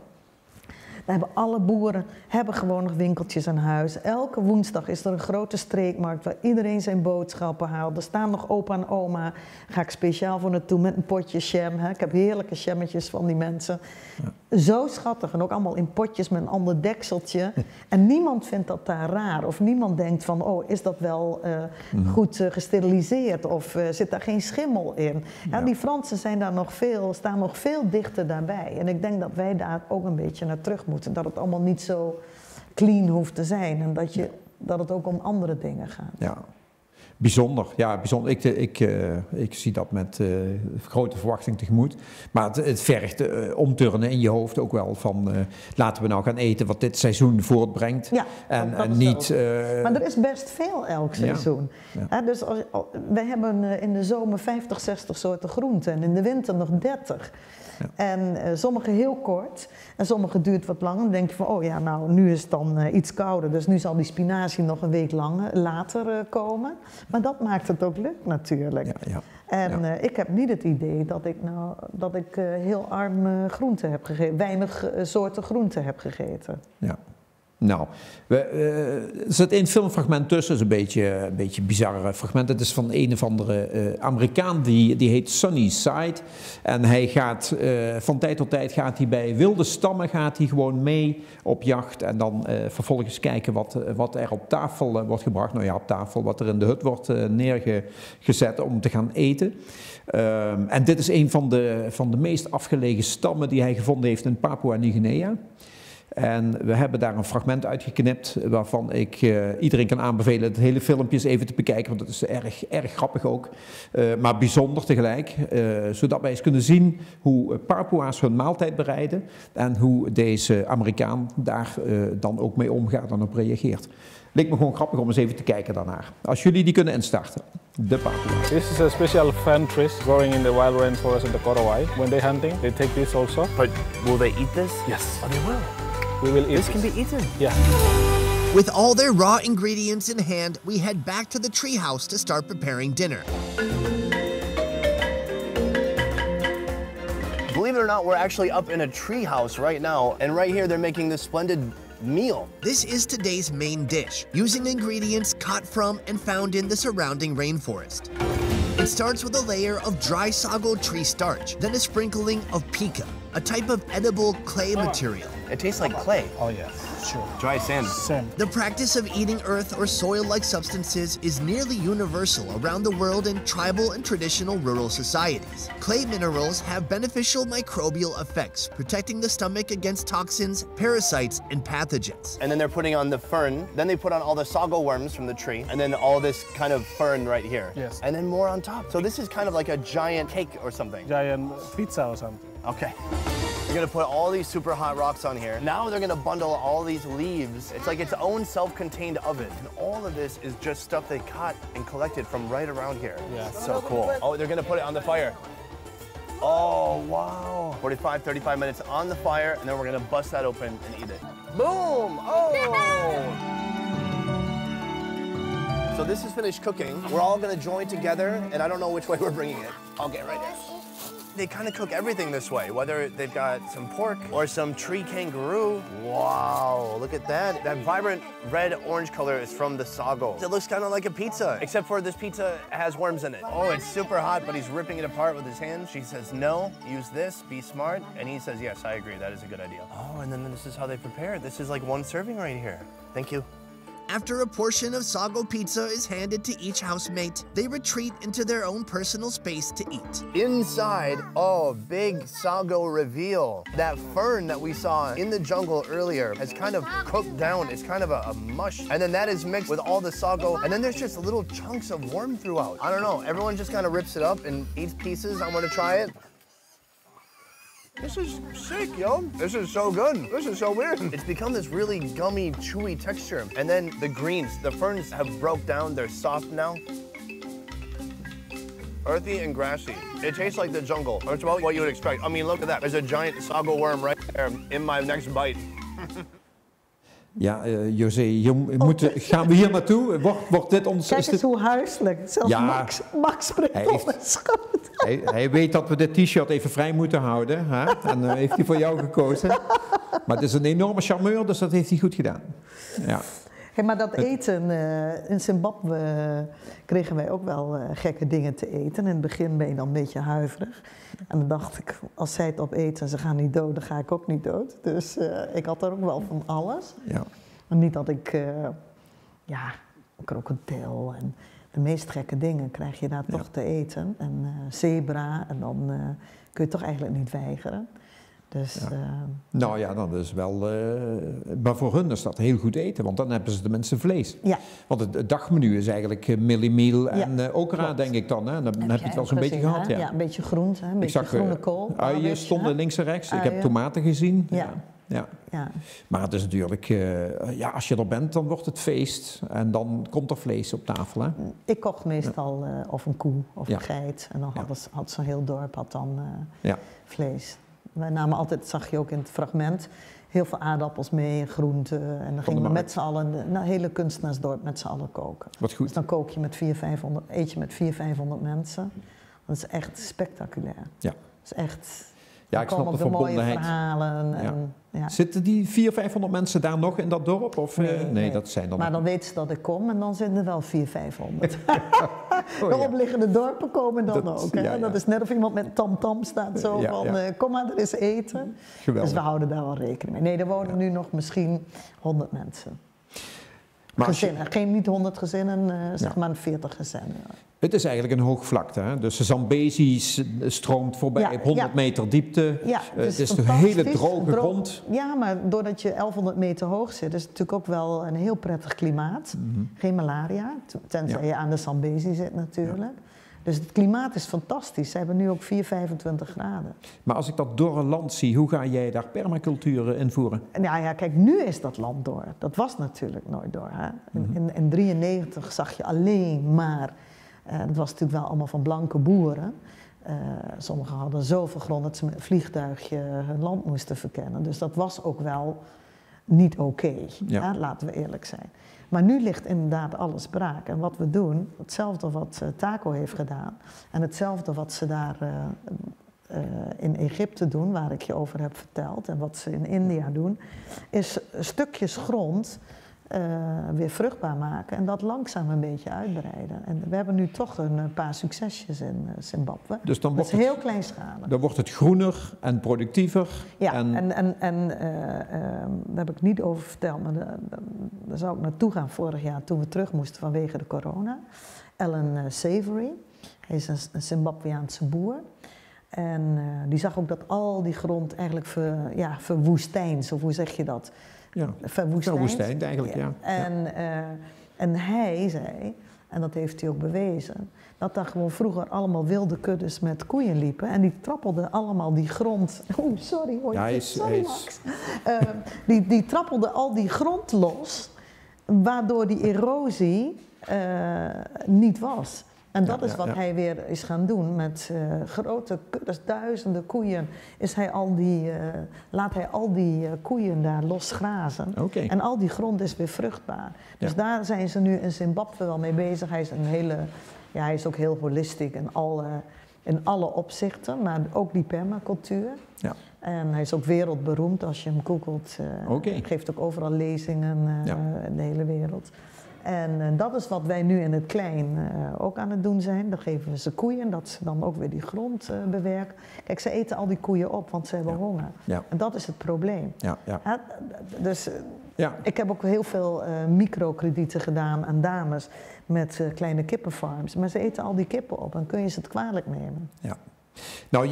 Daar hebben alle boeren gewoon nog winkeltjes aan huis. Elke woensdag is er een grote streekmarkt waar iedereen zijn boodschappen haalt. Er staan nog opa en oma. Ga ik speciaal voor naartoe met een potje jam. Hè. Ik heb heerlijke jammetjes van die mensen. Ja. Zo schattig en ook allemaal in potjes met een ander dekseltje. En niemand vindt dat daar raar. Of niemand denkt van, is dat wel goed gesteriliseerd? Of zit daar geen schimmel in? Ja. Die Fransen staan nog veel dichter daarbij. En ik denk dat wij daar ook een beetje naar terug moeten. Dat het allemaal niet zo clean hoeft te zijn. En dat het ook om andere dingen gaat. Ja. Bijzonder, ja, bijzonder. Ik zie dat met grote verwachting tegemoet. Maar het vergt omturnen in je hoofd ook wel van laten we nou gaan eten wat dit seizoen voortbrengt. Ja, en niet... Maar er is best veel elk seizoen. Ja. Dus wij hebben in de zomer 50, 60 soorten groenten en in de winter nog 30. Ja. En sommige heel kort en sommige duurt wat langer. Dan denk je van, nou nu is het dan iets kouder. Dus nu zal die spinazie nog een week later komen. Maar dat maakt het ook leuk natuurlijk. Ja, ja. En ik heb niet het idee dat ik heel arm groenten heb gegeten. Weinig soorten groenten heb gegeten. Ja. Nou, er zit één filmfragment tussen, dat is een beetje bizarre fragment. Het is van een of andere Amerikaan, die heet Sunny Side. En hij gaat, van tijd tot tijd gaat hij bij wilde stammen gewoon mee op jacht. En dan vervolgens kijken wat er op tafel wordt gebracht. Nou ja, op tafel, wat er in de hut wordt neergezet om te gaan eten. En dit is een van de meest afgelegen stammen die hij gevonden heeft in Papua-Nieuw-Guinea. En we hebben daar een fragment uitgeknipt waarvan ik iedereen kan aanbevelen het hele filmpje eens even te bekijken, want dat is erg grappig ook, maar bijzonder tegelijk, zodat wij eens kunnen zien hoe Papua's hun maaltijd bereiden en hoe deze Amerikaan daar dan ook mee omgaat en op reageert. Leek me gewoon grappig om eens even te kijken daarnaar. Als jullie die kunnen instarten. De Papua. This is a special fern tree growing in the wild rainforest in the Korowai. When they're hunting, they take this also. But will they eat this? Yes. Oh, they will. We will eat This can be eaten. Yeah. With all their raw ingredients in hand, we head back to the treehouse to start preparing dinner. Believe it or not, we're actually up in a treehouse right now, and right here they're making this splendid meal. This is today's main dish, using ingredients caught from and found in the surrounding rainforest. It starts with a layer of dry sago tree starch, then a sprinkling of pica, a type of edible clay material. It tastes like clay. Oh yeah, sure. Dry sand. Same. The practice of eating earth or soil-like substances is nearly universal around the world in tribal and traditional rural societies. Clay minerals have beneficial microbial effects, protecting the stomach against toxins, parasites, and pathogens. And then they're putting on the fern. Then they put on all the sago worms from the tree. And then all this kind of fern right here. Yes. And then more on top. So this is kind of like a giant cake or something. Giant pizza or something. Okay. They're gonna put all these super hot rocks on here. Now they're gonna bundle all these leaves. It's like its own self-contained oven. And all of this is just stuff they caught and collected from right around here. Yeah. So cool. Oh, they're gonna put it on the fire. Oh, wow. 45, 35 minutes on the fire, and then we're gonna bust that open and eat it. Boom! Oh! So this is finished cooking. We're all gonna join together, and I don't know which way we're bringing it. I'll get right there. They kind of cook everything this way, whether they've got some pork or some tree kangaroo. Wow, look at that. That vibrant red-orange color is from the sago. It looks kind of like a pizza, except for this pizza has worms in it. Oh, it's super hot, but he's ripping it apart with his hands. She says, no, use this, be smart. And he says, yes, I agree, that is a good idea. Oh, and then this is how they prepare it. This is like one serving right here. Thank you. After a portion of sago pizza is handed to each housemate, they retreat into their own personal space to eat. Inside, oh, big sago reveal. That fern that we saw in the jungle earlier has kind of cooked down. It's kind of a mush. And then that is mixed with all the sago. And then there's just little chunks of worm throughout. I don't know, everyone just kind of rips it up and eats pieces. I'm gonna try it. This is sick, yo. This is so good. This is so weird. It's become this really gummy, chewy texture. And then the greens, the ferns have broke down. They're soft now. Earthy and grassy. It tastes like the jungle. It's about what you would expect. I mean, look at that. There's a giant sago worm right there in my next bite. Ja, José, gaan we hier naartoe? Wordt dit ons... Kijk eens hoe huiselijk. Zelfs Ja, Max spreekt op mijn schoot. Hij weet dat we dit t-shirt even vrij moeten houden. Hè? En heeft hij voor jou gekozen. Maar het is een enorme charmeur, dus dat heeft hij goed gedaan. Ja. Hey, maar dat eten, in Zimbabwe kregen wij ook wel gekke dingen te eten. In het begin ben je dan een beetje huiverig. En dan dacht ik, als zij het opeten en ze gaan niet dood, dan ga ik ook niet dood. Dus ik had er ook wel van alles. Ja. Maar niet dat ik, krokodil en de meest gekke dingen krijg je daar toch te eten. En zebra, en dan kun je toch eigenlijk niet weigeren. Dus, nou ja, dat is wel... maar voor hun is dat heel goed eten, want dan hebben ze tenminste vlees. Ja. Want het dagmenu is eigenlijk millimiel en okra, denk ik dan. Hè? Dan heb je het wel zo'n beetje gehad. Ja. Ja, een beetje groente, een beetje groene kool. Uien stonden links en rechts. Ik heb tomaten gezien. Ja. Maar het is natuurlijk, als je er bent, dan wordt het feest. En dan komt er vlees op tafel. Hè? Ik kocht meestal of een koe of een geit. En dan had zo'n heel dorp dan vlees. Wij namen altijd, zag je ook in het fragment, heel veel aardappels mee en groenten. En dan gingen we met z'n allen, een hele kunstenaarsdorp met z'n allen koken. Wat goed. Dus dan kook je met 400-500 mensen. Dat is echt spectaculair. Ja. Dat is echt... Ja, ik snap de mooie verbondenheid. verhalen. En, ja. Zitten die 400, 500 mensen daar nog in dat dorp? Of, nee, dat zijn er maar nog. dan weten ze dat ik kom en dan zijn er wel 400, 500. De omliggende dorpen komen dan ook. Hè? Ja, ja. Dat is net of iemand met tamtam staat zo van, kom maar, er is eten. Geweldig. Dus we houden daar wel rekening mee. Nee, er wonen nu nog misschien 100 mensen. Maar Gezinnen, niet 100 gezinnen, zeg maar 40 gezinnen. Het is eigenlijk een hoogvlakte, hè? Dus de Zambezi stroomt voorbij op 100 meter diepte. Ja, het is een hele droge grond. Ja, maar doordat je 1100 meter hoog zit, is het natuurlijk ook wel een heel prettig klimaat. Geen malaria, tenzij je aan de Zambezi zit natuurlijk. Ja. Dus het klimaat is fantastisch. Ze hebben nu ook 25 graden. Maar als ik dat dorre land zie, hoe ga jij daar permacultuur invoeren? Nou ja, kijk, nu is dat land door. Dat was natuurlijk nooit door. Hè? In 1993 zag je alleen maar... dat was natuurlijk wel allemaal van blanke boeren. Sommigen hadden zoveel grond dat ze met een vliegtuigje hun land moesten verkennen. Dus dat was ook wel niet oké, laten we eerlijk zijn. Maar nu ligt inderdaad alles braak. En wat we doen, hetzelfde wat Taco heeft gedaan... en hetzelfde wat ze daar in Egypte doen, waar ik je over heb verteld... en wat ze in India doen, is stukjes grond... weer vruchtbaar maken en dat langzaam een beetje uitbreiden. En we hebben nu toch een paar succesjes in Zimbabwe. Dus dan wordt het heel kleinschalig. Dan wordt het groener en productiever. Ja, en daar heb ik niet over verteld, maar daar zou ik naartoe gaan vorig jaar toen we terug moesten vanwege de corona. Alan Savory, hij is een Zimbabweaanse boer. En die zag ook dat al die grond eigenlijk verwoestijns, of hoe zeg je dat? Ja, verwoestijnd eigenlijk, ja. En hij zei, en dat heeft hij ook bewezen, dat daar gewoon vroeger allemaal wilde kuddes met koeien liepen en die trappelden allemaal die grond... Oh, sorry hoor. Ja, sorry Max. Die trappelden al die grond los, waardoor die erosie niet was. En dat is wat hij weer is gaan doen met grote kuddes, duizenden koeien. Laat hij al die koeien daar los grazen. Okay. En al die grond is weer vruchtbaar. Dus daar zijn ze nu in Zimbabwe wel mee bezig. Hij is ook heel holistisch in alle opzichten, maar ook die permacultuur. Ja. En hij is ook wereldberoemd als je hem googelt. Hij geeft ook overal lezingen in de hele wereld. En dat is wat wij nu in het klein ook aan het doen zijn. Dan geven we ze koeien, dat ze dan ook weer die grond bewerken. Kijk, ze eten al die koeien op, want ze hebben honger. Ja. En dat is het probleem. Ja, ja. Dus ik heb ook heel veel microkredieten gedaan aan dames met kleine kippenfarms. Maar ze eten al die kippen op en kun je ze het kwalijk nemen. Ja. Nou,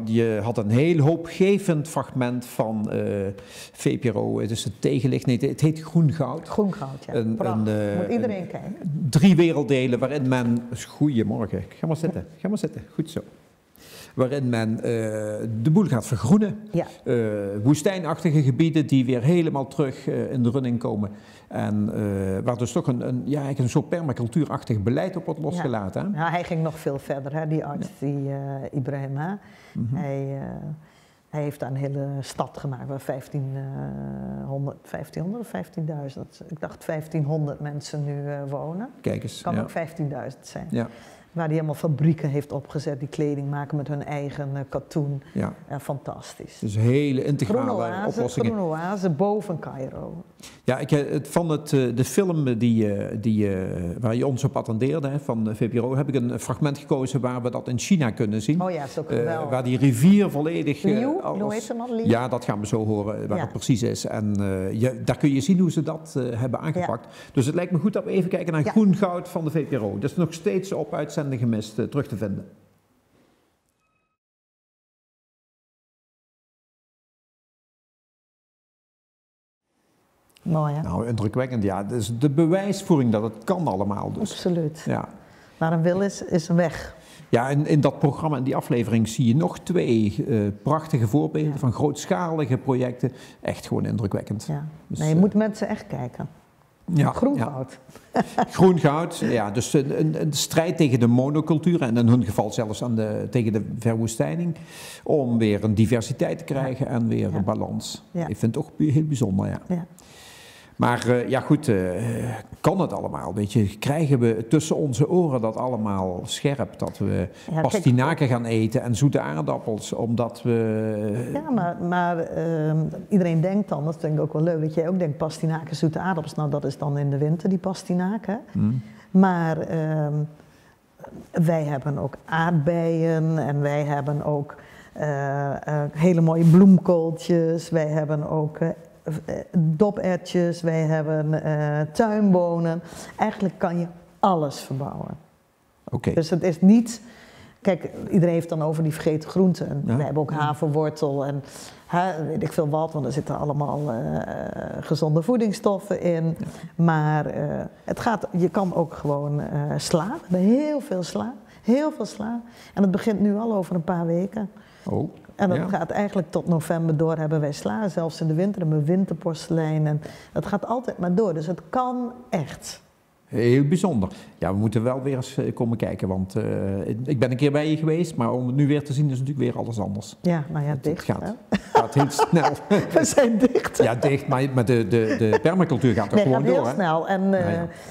je had een heel hoopgevend fragment van VPRO, het is het tegenlicht, nee, het heet Groen Goud. Groen Goud, ja. Moet iedereen kijken. 3 werelddelen waarin men... Goedemorgen, ga maar zitten, goed zo. Waarin men de boel gaat vergroenen. Ja. Woestijnachtige gebieden die weer helemaal terug in de running komen. En waar dus toch eigenlijk een soort permacultuurachtig beleid op wordt losgelaten. Ja. Ja, hij ging nog veel verder, hè, die arts, Ibrahima. Hij heeft daar een hele stad gemaakt waar 1500 of 15.000, ik dacht 1500 mensen nu wonen. Kijk eens. Kan ook 15.000 zijn. Ja. Waar hij helemaal fabrieken heeft opgezet die kleding maken met hun eigen katoen. Ja. Fantastisch. Dus hele integrale oplossingen. Groene oase boven Cairo. Ja, van de film waar je ons op attendeerde, van de VPRO, heb ik een fragment gekozen waar we dat in China kunnen zien. Oh ja, is ook geweldig. Waar die rivier volledig... Hoe heet ze man? Liu? Ja, dat gaan we zo horen, waar het precies is. En daar kun je zien hoe ze dat hebben aangepakt. Ja. Dus het lijkt me goed dat we even kijken naar Groen Goud van de VPRO. Dat is nog steeds op uitzending gemist terug te vinden. Mooi, hè? Nou, indrukwekkend, ja. Dus de bewijsvoering dat het kan allemaal. Dus. Absoluut. Ja. Waar een wil is een weg. Ja, in dat programma, in die aflevering, zie je nog 2 prachtige voorbeelden van grootschalige projecten. Echt gewoon indrukwekkend. Ja. Dus, je moet mensen echt kijken. Ja, Groen Goud. Ja. Groen Goud, ja, dus een strijd tegen de monocultuur en in hun geval zelfs tegen de verwoestijning, om weer een diversiteit te krijgen en weer een balans. Ja. Ik vind het toch heel bijzonder, ja. Maar ja goed, kan het allemaal? Weet je, krijgen we tussen onze oren dat allemaal scherp? Dat we pastinaken gaan eten en zoete aardappels, omdat we... Ja, maar iedereen denkt dan, dat vind ik ook wel leuk, dat jij ook denkt pastinaken, zoete aardappels. Nou, dat is dan in de winter, die pastinaken. Maar wij hebben ook aardbeien en wij hebben ook hele mooie bloemkooltjes. Wij hebben ook dopertjes, wij hebben tuinbonen. Eigenlijk kan je alles verbouwen. Okay. Dus het is niet... Kijk, iedereen heeft dan over die vergeten groenten. Ja. We hebben ook haverwortel en weet ik veel wat, want er zitten allemaal gezonde voedingsstoffen in. Ja. Maar je kan ook gewoon sla. We hebben heel veel sla. En het begint nu al over een paar weken. Oh. En dat gaat eigenlijk tot november door, hebben wij sla. Zelfs in de winter hebben we winterporselein. En dat gaat altijd maar door, dus het kan echt. Heel bijzonder. Ja, we moeten wel weer eens komen kijken, want ik ben een keer bij je geweest, maar om het nu weer te zien is natuurlijk weer alles anders. Ja, nou ja, dicht. Het gaat heel snel. We zijn dicht. Ja, dicht, maar de permacultuur gaat toch gewoon door, hè? heel snel. En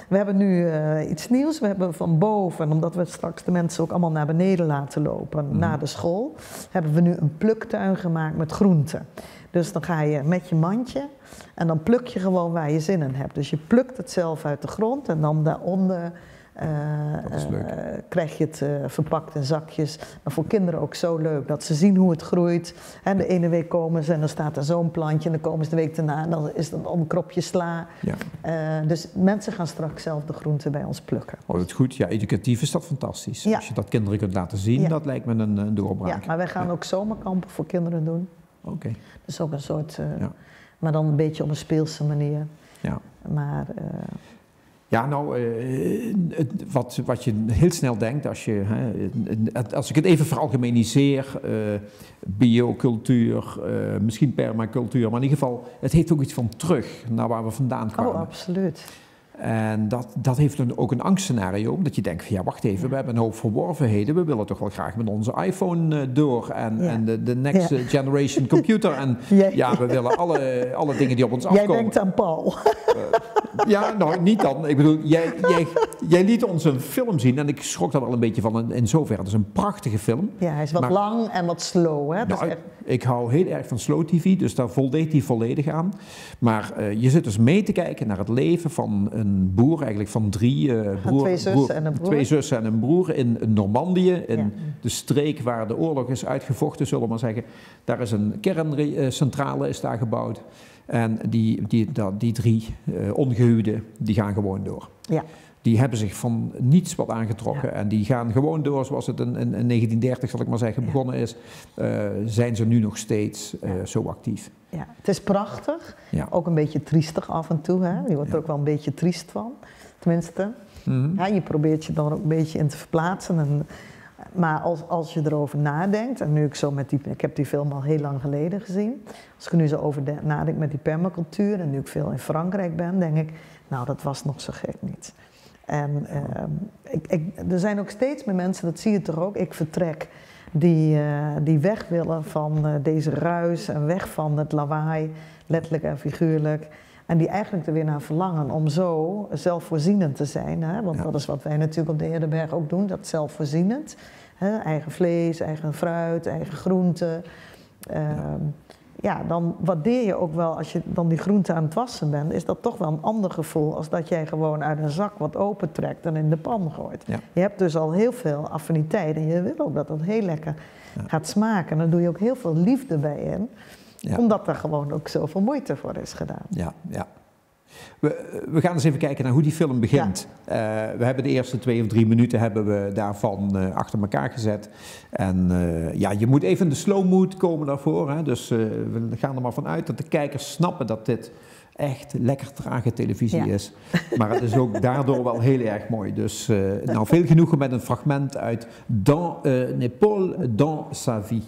we hebben nu iets nieuws. We hebben van boven, omdat we straks de mensen ook allemaal naar beneden laten lopen, naar de school, hebben we nu een pluktuin gemaakt met groenten. Dus dan ga je met je mandje en dan pluk je gewoon waar je zin in hebt. Dus je plukt het zelf uit de grond en dan daaronder krijg je het verpakt in zakjes. Maar voor kinderen ook zo leuk dat ze zien hoe het groeit. En de ene week komen ze en dan staat er zo'n plantje en dan komen ze de week daarna en dan is het een kropje sla. Ja. Dus mensen gaan straks zelf de groenten bij ons plukken. Oh, dat is goed. Ja, educatief is dat fantastisch. Ja. Als je dat kinderen kunt laten zien, dat lijkt me een doorbraak. Ja, maar wij gaan ook zomerkampen voor kinderen doen. Oké. Dus ook een soort, maar dan een beetje op een speelse manier. Ja. Maar... Ja, nou, wat je heel snel denkt als ik het even veralgemeniseer, biocultuur, misschien permacultuur, maar in ieder geval, het heeft ook iets van terug naar waar we vandaan kwamen. Oh, absoluut. En dat heeft dan ook een angstscenario, omdat je denkt van ja, wacht even, we hebben een hoop verworvenheden, we willen toch wel graag met onze iPhone door en de next generation computer en we willen alle dingen die op ons afkomen. Jij denkt aan Paul. Ja, nou niet dan. Ik bedoel, jij liet ons een film zien en ik schrok daar wel een beetje van in zoverre. Het is een prachtige film. Ja, hij is wat lang en wat slow. Hè? Nou, ik hou heel erg van slow tv, dus daar voldeed hij volledig aan. Maar je zit dus mee te kijken naar het leven van een boer, eigenlijk van twee zussen en een broer in Normandië, in de streek waar de oorlog is uitgevochten, zullen we maar zeggen. Daar is een kerncentrale is daar gebouwd. En die drie ongehuwden, die gaan gewoon door. Ja. Die hebben zich van niets wat aangetrokken. Ja. En die gaan gewoon door zoals het in 1930, zal ik maar zeggen, begonnen is. Zijn ze nu nog steeds zo actief. Ja, het is prachtig. Ja. Ook een beetje triestig af en toe. Hè? Je wordt er ook wel een beetje triest van. Tenminste. Mm-hmm. Ja, je probeert je dan ook een beetje in te verplaatsen. Maar als je erover nadenkt, en nu ik heb die film al heel lang geleden gezien. Als ik er nu zo over nadenk met die permacultuur en nu ik veel in Frankrijk ben, denk ik, nou dat was nog zo gek niet. En er zijn ook steeds meer mensen, dat zie je toch ook, ik vertrek, die weg willen van deze ruis en weg van het lawaai, letterlijk en figuurlijk. En die eigenlijk er weer naar verlangen om zo zelfvoorzienend te zijn. Hè? Want dat is wat wij natuurlijk op de Heerdenberg ook doen, dat zelfvoorzienend. Hè? Eigen vlees, eigen fruit, eigen groenten. Dan waardeer je ook wel, als je dan die groenten aan het wassen bent, is dat toch wel een ander gevoel als dat jij gewoon uit een zak wat opentrekt en in de pan gooit. Ja. Je hebt dus al heel veel affiniteit en je wil ook dat dat heel lekker gaat smaken. En daar doe je ook heel veel liefde bij in. Ja. Omdat er gewoon ook zoveel moeite voor is gedaan. Ja, ja. We gaan eens even kijken naar hoe die film begint. Ja. We hebben de eerste 2 of 3 minuten hebben we daarvan achter elkaar gezet. En je moet even in de slow mood komen daarvoor. Hè? Dus we gaan er maar vanuit dat de kijkers snappen dat dit echt lekker trage televisie is. Maar het is ook daardoor wel heel erg mooi. Dus veel genoegen met een fragment uit Dans une épaule dans sa vie.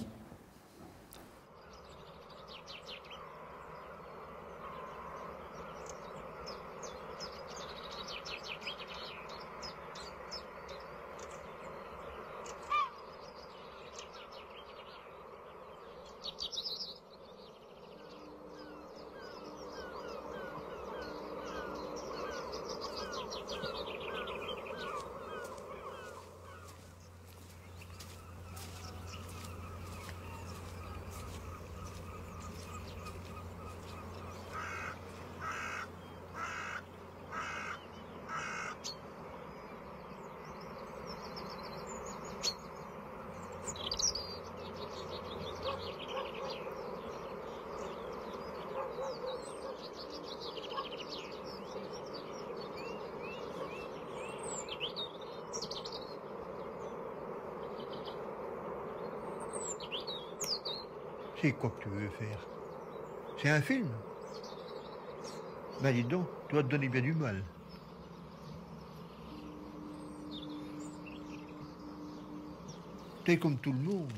C'est quoi que tu veux faire? C'est un film? Ben dis donc, tu vas te donner bien du mal. T'es comme tout le monde.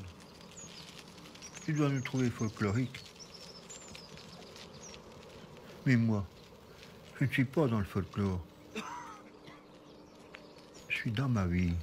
Tu dois nous trouver folkloriques. Mais moi, je ne suis pas dans le folklore. Je suis dans ma vie.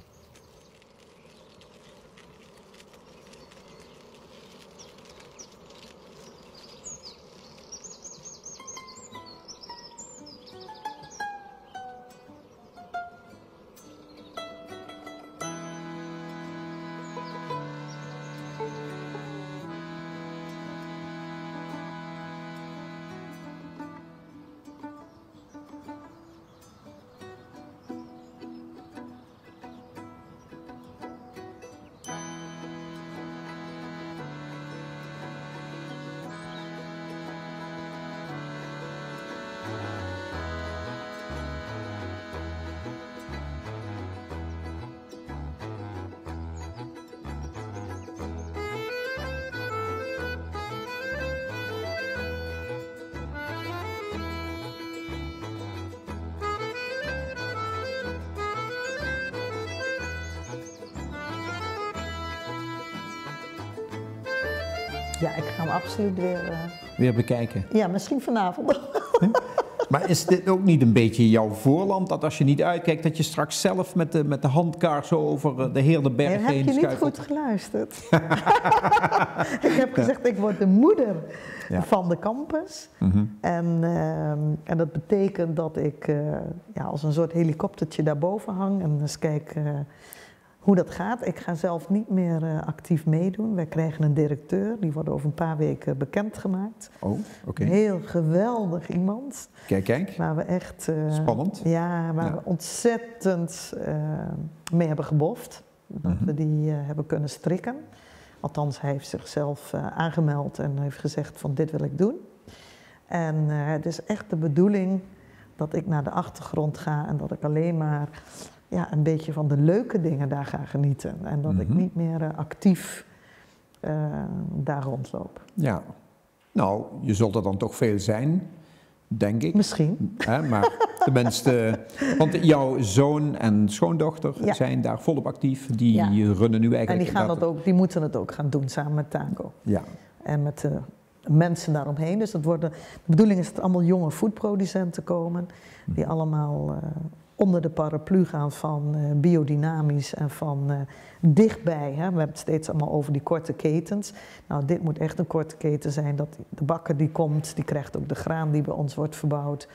Ja, ik ga hem absoluut weer bekijken. Ja, misschien vanavond. Maar is dit ook niet een beetje jouw voorland? Dat als je niet uitkijkt, dat je straks zelf met de handkaart zo over de Heerdenberg heen heb je niet goed geluisterd. Ik heb gezegd, ik word de moeder van de campus. En dat betekent dat ik als een soort helikoptertje daarboven hang en eens kijk hoe dat gaat. Ik ga zelf niet meer actief meedoen. Wij krijgen een directeur, die wordt over een paar weken bekendgemaakt. Oh, oké. Een heel geweldig iemand. Kijk. Waar we echt... spannend. Ja, waar we ontzettend mee hebben geboft. Dat we die hebben kunnen strikken. Althans, hij heeft zichzelf aangemeld en heeft gezegd van dit wil ik doen. En het is echt de bedoeling dat ik naar de achtergrond ga en dat ik alleen maar een beetje van de leuke dingen daar ga genieten. En dat ik niet meer actief daar rondloop. Ja, nou, je zult er dan toch veel zijn, denk ik. Misschien. Maar tenminste, want jouw zoon en schoondochter zijn daar volop actief. Die runnen nu eigenlijk... En die moeten het ook gaan doen samen met Taco. Ja. En met de mensen daaromheen. Dus de bedoeling is dat er allemaal jonge foodproducenten komen. Die allemaal onder de paraplu gaan van biodynamisch en van dichtbij. Hè. We hebben het steeds allemaal over die korte ketens. Nou, dit moet echt een korte keten zijn. Dat de bakker die komt, die krijgt ook de graan die bij ons wordt verbouwd.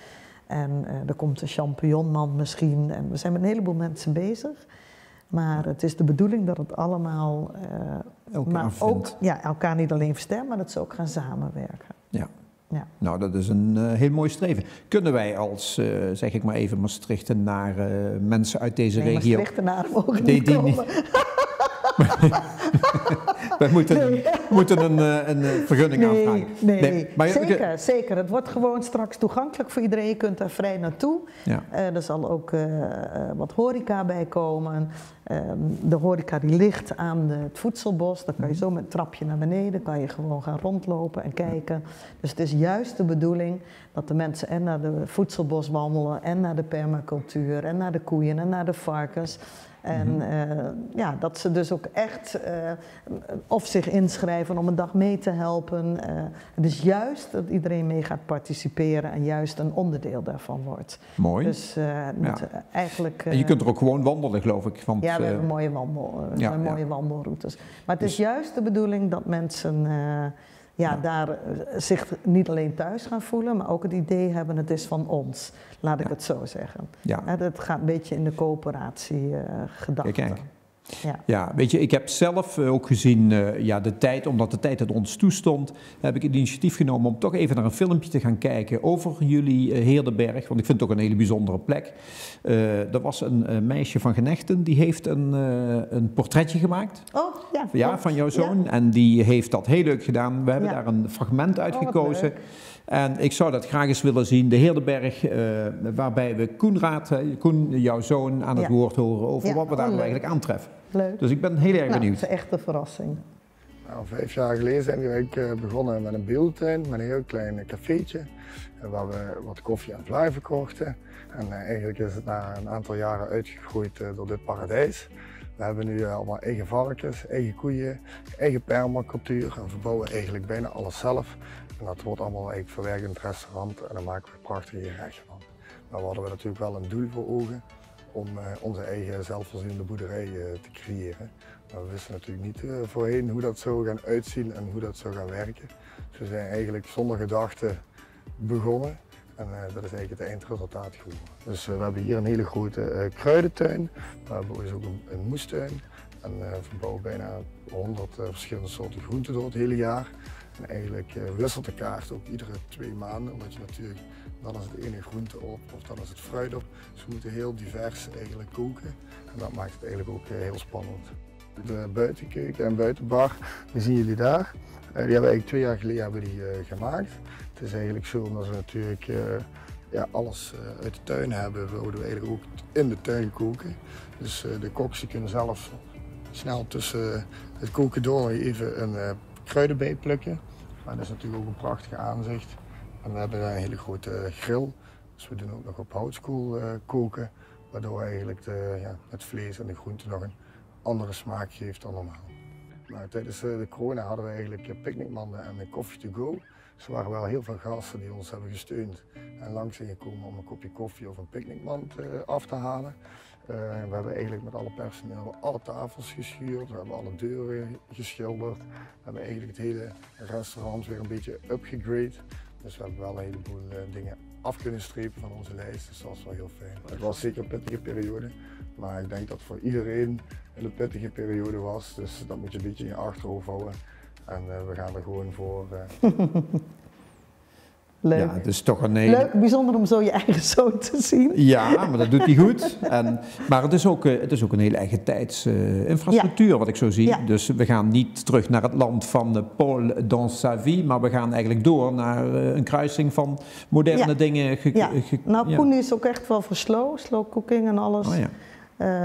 En er komt een champignonman misschien. En we zijn met een heleboel mensen bezig. Maar het is de bedoeling dat het allemaal elkaar niet alleen versterkt, maar dat ze ook gaan samenwerken. Ja. Nou, dat is een heel mooi streven. Kunnen wij als, zeg ik maar even, Maastrichtenaren, mensen uit deze regio... Maastrichtenaren mogen niet komen. Wij moeten een vergunning aanvragen. Nee. Maar zeker. Het wordt gewoon straks toegankelijk voor iedereen. Je kunt daar vrij naartoe. Ja. Er zal ook wat horeca bij komen. De horeca die ligt aan het voedselbos. Dan kan je zo met een trapje naar beneden. Kan je gewoon gaan rondlopen en kijken. Dus het is juist de bedoeling dat de mensen en naar de voedselbos wandelen. En naar de permacultuur. En naar de koeien en naar de varkens. En dat ze dus ook echt of zich inschrijven om een dag mee te helpen. Het is juist dat iedereen mee gaat participeren en juist een onderdeel daarvan wordt. Mooi. Dus eigenlijk... en je kunt er ook gewoon wandelen, geloof ik. Want, we hebben mooie wandelroutes. Maar het is juist de bedoeling dat mensen daar zich niet alleen thuis gaan voelen, maar ook het idee hebben, het is van ons. Laat ik het zo zeggen. Ja. Het gaat een beetje in de coöperatie gedachte. Kijk. Ja, weet je, ik heb zelf ook gezien, de tijd, omdat de tijd het ons toestond, heb ik het initiatief genomen om toch even naar een filmpje te gaan kijken over jullie Heerdenberg, want ik vind het ook een hele bijzondere plek. Er was een meisje van Genechten, die heeft een portretje gemaakt. Oh, ja. Van jouw zoon. Ja. En die heeft dat heel leuk gedaan. We hebben daar een fragment uit gekozen. En ik zou dat graag eens willen zien. De Heerdenberg, waarbij we Koen, jouw zoon, aan het woord horen over wat we daar eigenlijk aantreffen. Leuk. Dus ik ben heel erg benieuwd. Dat is echt een verrassing. Nou, 5 jaar geleden zijn we eigenlijk begonnen met een beeldentuin, met een heel klein cafeetje. Waar we wat koffie en vlaai verkochten. En eigenlijk is het na een aantal jaren uitgegroeid door dit paradijs. We hebben nu allemaal eigen varkens, eigen koeien, eigen permacultuur en verbouwen eigenlijk bijna alles zelf. En dat wordt allemaal eigenlijk verwerkt in het restaurant en daar maken we prachtige gerechten van. Maar we hadden we natuurlijk wel een doel voor ogen om onze eigen zelfvoorzienende boerderij te creëren. Maar we wisten natuurlijk niet voorheen hoe dat zou gaan uitzien en hoe dat zou gaan werken. Dus we zijn eigenlijk zonder gedachte begonnen. En dat is eigenlijk het eindresultaat geworden. Dus we hebben hier een hele grote kruidentuin. We hebben ook een moestuin. En we verbouwen bijna 100 verschillende soorten groenten door het hele jaar. En eigenlijk wisselt de kaart ook iedere 2 maanden. Omdat je natuurlijk, dan is het ene groente op of dan is het fruit op. Dus we moeten heel divers eigenlijk koken. En dat maakt het eigenlijk ook heel spannend. De buitenkeuken en buitenbar, die zien jullie daar. Die hebben we eigenlijk 2 jaar geleden gemaakt. Het is eigenlijk zo omdat we natuurlijk alles uit de tuin hebben, wilden we eigenlijk ook in de tuin koken. Dus de koks kunnen zelf snel tussen het koken door nog even een kruidenbij plukken. Maar dat is natuurlijk ook een prachtig aanzicht. En we hebben een hele grote grill, dus we doen ook nog op houtskool koken. Waardoor eigenlijk het vlees en de groente nog een andere smaak geeft dan normaal. Maar tijdens de corona hadden we eigenlijk picknickmanden en coffee to go. Dus er waren wel heel veel gasten die ons hebben gesteund en langs zijn gekomen om een kopje koffie of een picknickmand af te halen. We hebben eigenlijk met alle personeel alle tafels geschuurd, we hebben alle deuren geschilderd. We hebben eigenlijk het hele restaurant weer een beetje upgegrade. Dus we hebben wel een heleboel dingen af kunnen strepen van onze lijst, dus dat was wel heel fijn. Het was zeker een pittige periode, maar ik denk dat voor iedereen een pittige periode was. Dus dat moet je een beetje in je achterhoofd houden. En we gaan er gewoon voor. Leuk. Ja, het is toch een hele... Leuk, bijzonder om zo je eigen zoon te zien. Ja, maar dat doet hij goed. Maar het is ook een hele eigen tijdsinfrastructuur, wat ik zo zie. Ja. Dus we gaan niet terug naar het land van Paul dans sa vie, maar we gaan eigenlijk door naar een kruising van moderne dingen. Koen is ook echt wel voor slow cooking en alles. Oh, ja.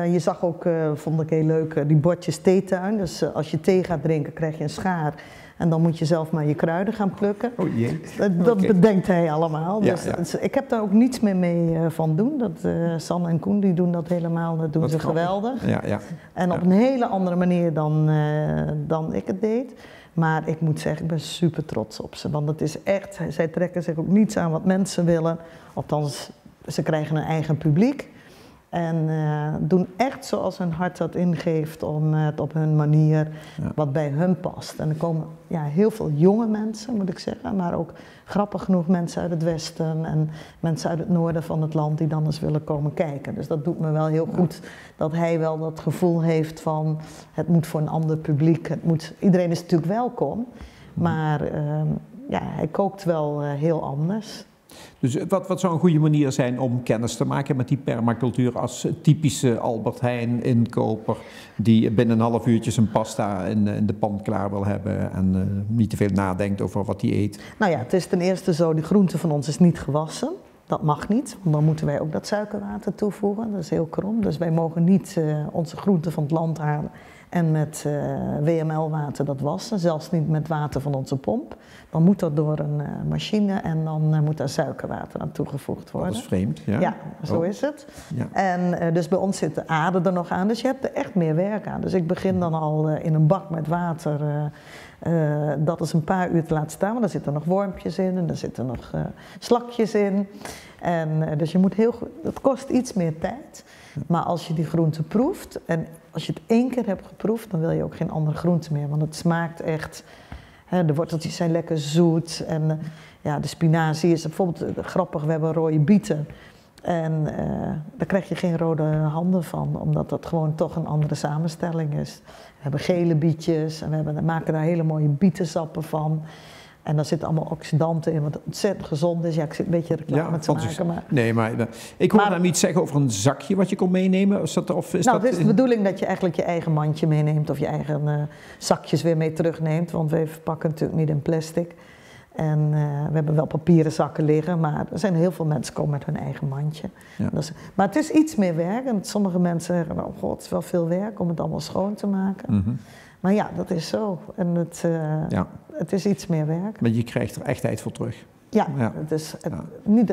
Je zag ook, vond ik heel leuk, die bordjes theetuin. Dus als je thee gaat drinken, krijg je een schaar. En dan moet je zelf maar je kruiden gaan plukken. Oh jee. Dat bedenkt hij allemaal. Ja, dus ik heb daar ook niets meer mee van doen. Sanne en Koen die doen dat helemaal, dat doen ze geweldig. Ja. En op een hele andere manier dan ik het deed. Maar ik moet zeggen, ik ben super trots op ze. Want het is echt, zij trekken zich ook niets aan wat mensen willen. Althans, ze krijgen een eigen publiek. En doen echt zoals hun hart dat ingeeft om het op hun manier wat bij hun past. En er komen heel veel jonge mensen, moet ik zeggen. Maar ook grappig genoeg mensen uit het westen en mensen uit het noorden van het land die dan eens willen komen kijken. Dus dat doet me wel heel goed dat hij wel dat gevoel heeft van het moet voor een ander publiek. Iedereen is natuurlijk welkom, maar hij kookt wel heel anders. Dus wat zou een goede manier zijn om kennis te maken met die permacultuur als typische Albert Heijn inkoper die binnen een half uurtje zijn pasta in de pan klaar wil hebben en niet te veel nadenkt over wat hij eet? Nou ja, het is ten eerste zo, die groente van ons is niet gewassen. Dat mag niet, want dan moeten wij ook dat suikerwater toevoegen. Dat is heel krom, dus wij mogen niet onze groenten van het land halen en met WML-water dat wassen, zelfs niet met water van onze pomp. Dan moet dat door een machine en dan moet daar suikerwater aan toegevoegd worden. Dat is vreemd, ja? Ja, zo is het. Ja. En dus bij ons zit de aarde er nog aan, dus je hebt er echt meer werk aan. Dus ik begin dan al in een bak met water, dat is een paar uur te laten staan, want daar zitten nog wormpjes in en er zitten nog slakjes in. En dus je moet heel goed, het kost iets meer tijd. Maar als je die groente proeft en als je het 1 keer hebt geproefd, dan wil je ook geen andere groente meer. Want het smaakt echt, de worteltjes zijn lekker zoet en de spinazie is bijvoorbeeld grappig, we hebben rode bieten. En daar krijg je geen rode handen van, omdat dat gewoon toch een andere samenstelling is. We hebben gele bietjes en we maken daar hele mooie bietensappen van. En daar zitten allemaal oxidanten in, wat ontzettend gezond is. Ja, ik zit een beetje reclame te maken. Maar... Nee, maar ik hoorde hem iets zeggen over een zakje wat je kon meenemen. Het is de bedoeling dat je eigenlijk je eigen mandje meeneemt of je eigen zakjes weer mee terugneemt. Want we verpakken natuurlijk niet in plastic. En we hebben wel papieren zakken liggen, maar er zijn heel veel mensen komen met hun eigen mandje. Ja. Maar het is iets meer werk en sommige mensen zeggen, oh god, het is wel veel werk om het allemaal schoon te maken. Mm-hmm. Maar ja, dat is zo. En het is iets meer werk. Maar je krijgt er echt tijd voor terug. Ja, het is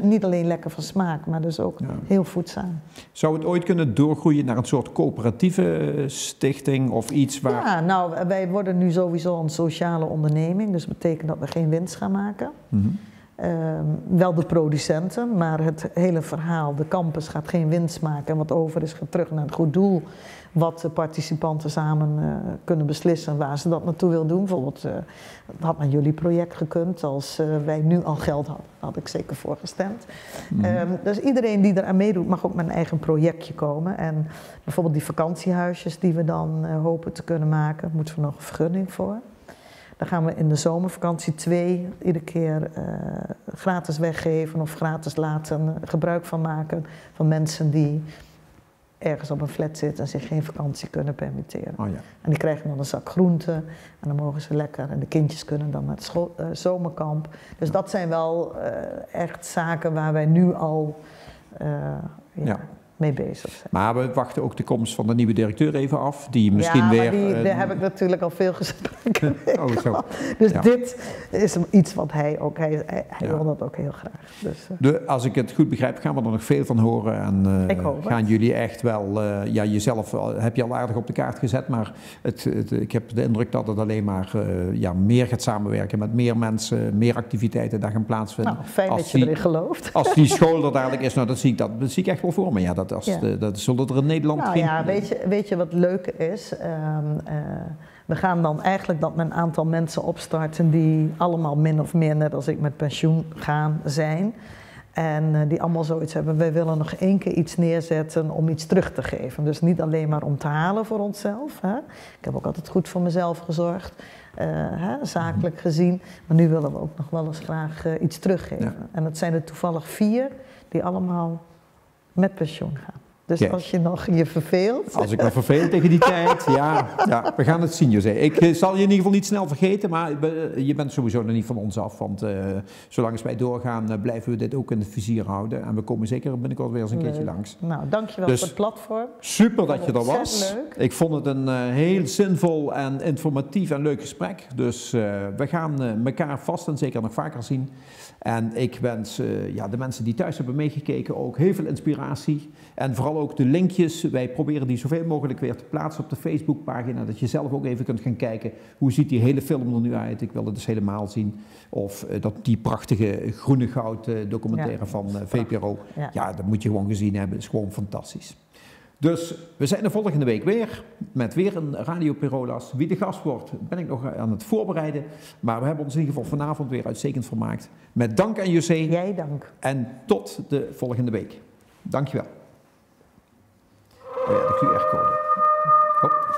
niet alleen lekker van smaak, maar dus ook heel voedzaam. Zou het ooit kunnen doorgroeien naar een soort coöperatieve stichting of iets waar... Ja, nou, wij worden nu sowieso een sociale onderneming. Dus dat betekent dat we geen winst gaan maken. Wel de producenten, maar het hele verhaal, de campus gaat geen winst maken. En wat over is, gaat terug naar het goed doel. Wat de participanten samen kunnen beslissen waar ze dat naartoe wil doen. Bijvoorbeeld, het had naar jullie project gekund. Als wij nu al geld hadden, had ik zeker voor gestemd. Dus iedereen die eraan meedoet mag ook met een eigen projectje komen. En bijvoorbeeld die vakantiehuisjes die we dan hopen te kunnen maken, moeten we nog een vergunning voor. Dan gaan we in de zomervakantie 2 iedere keer gratis weggeven of gratis laten gebruik van maken van mensen die ergens op een flat zitten en zich geen vakantie kunnen permitteren. Oh ja. En die krijgen dan een zak groenten en dan mogen ze lekker, en de kindjes kunnen dan naar het zomerkamp. Dus dat zijn wel echt zaken waar wij nu al mee bezig zijn. Maar we wachten ook de komst van de nieuwe directeur even af, die misschien weer... daar heb ik natuurlijk al veel gesprekken mee gehad. Dus dit is iets wat hij wil dat ook heel graag. Dus, als ik het goed begrijp, gaan we er nog veel van horen. En gaan jullie echt wel... jezelf heb je al aardig op de kaart gezet, maar ik heb de indruk dat het alleen maar meer gaat samenwerken met meer mensen, meer activiteiten daar gaan plaatsvinden. Nou, fijn dat je erin gelooft. Als die school er dadelijk is, nou, dat zie ik echt wel voor me. Ja, dat zullen er in Nederland geen... Ja, weet je wat leuk is? We gaan dan eigenlijk dat met een aantal mensen opstarten die allemaal min of meer, net als ik, met pensioen zijn. En die allemaal zoiets hebben, wij willen nog 1 keer iets neerzetten om iets terug te geven. Dus niet alleen maar om te halen voor onszelf. Hè. Ik heb ook altijd goed voor mezelf gezorgd, zakelijk gezien. Maar nu willen we ook nog wel eens graag iets teruggeven. Ja. En dat zijn er toevallig 4 die allemaal met pensioen gaan. Dus als je nog je verveelt... Als ik me verveel tegen die tijd, we gaan het zien, José. Ik zal je in ieder geval niet snel vergeten, maar je bent sowieso nog niet van ons af. Want zolang wij doorgaan, blijven we dit ook in het vizier houden. En we komen zeker binnenkort weer eens een keertje langs. Nou, dankjewel voor het platform. Super dat je er was. Leuk. Ik vond het een heel zinvol en informatief en leuk gesprek. Dus we gaan elkaar vast en zeker nog vaker zien. En ik wens de mensen die thuis hebben meegekeken ook heel veel inspiratie. En vooral ook de linkjes. Wij proberen die zoveel mogelijk weer te plaatsen op de Facebookpagina. Dat je zelf ook even kunt gaan kijken. Hoe ziet die hele film er nu uit? Ik wil het dus helemaal zien. Of die prachtige Groene Goud documentaire van VPRO. Ja, dat moet je gewoon gezien hebben. Dat is gewoon fantastisch. Dus we zijn de volgende week weer met weer een Radio Perolas. Wie de gast wordt, ben ik nog aan het voorbereiden. Maar we hebben ons in ieder geval vanavond weer uitstekend vermaakt. Met dank aan José. Jij dank. En tot de volgende week. Dankjewel. Oh ja, de QR-code. Hop.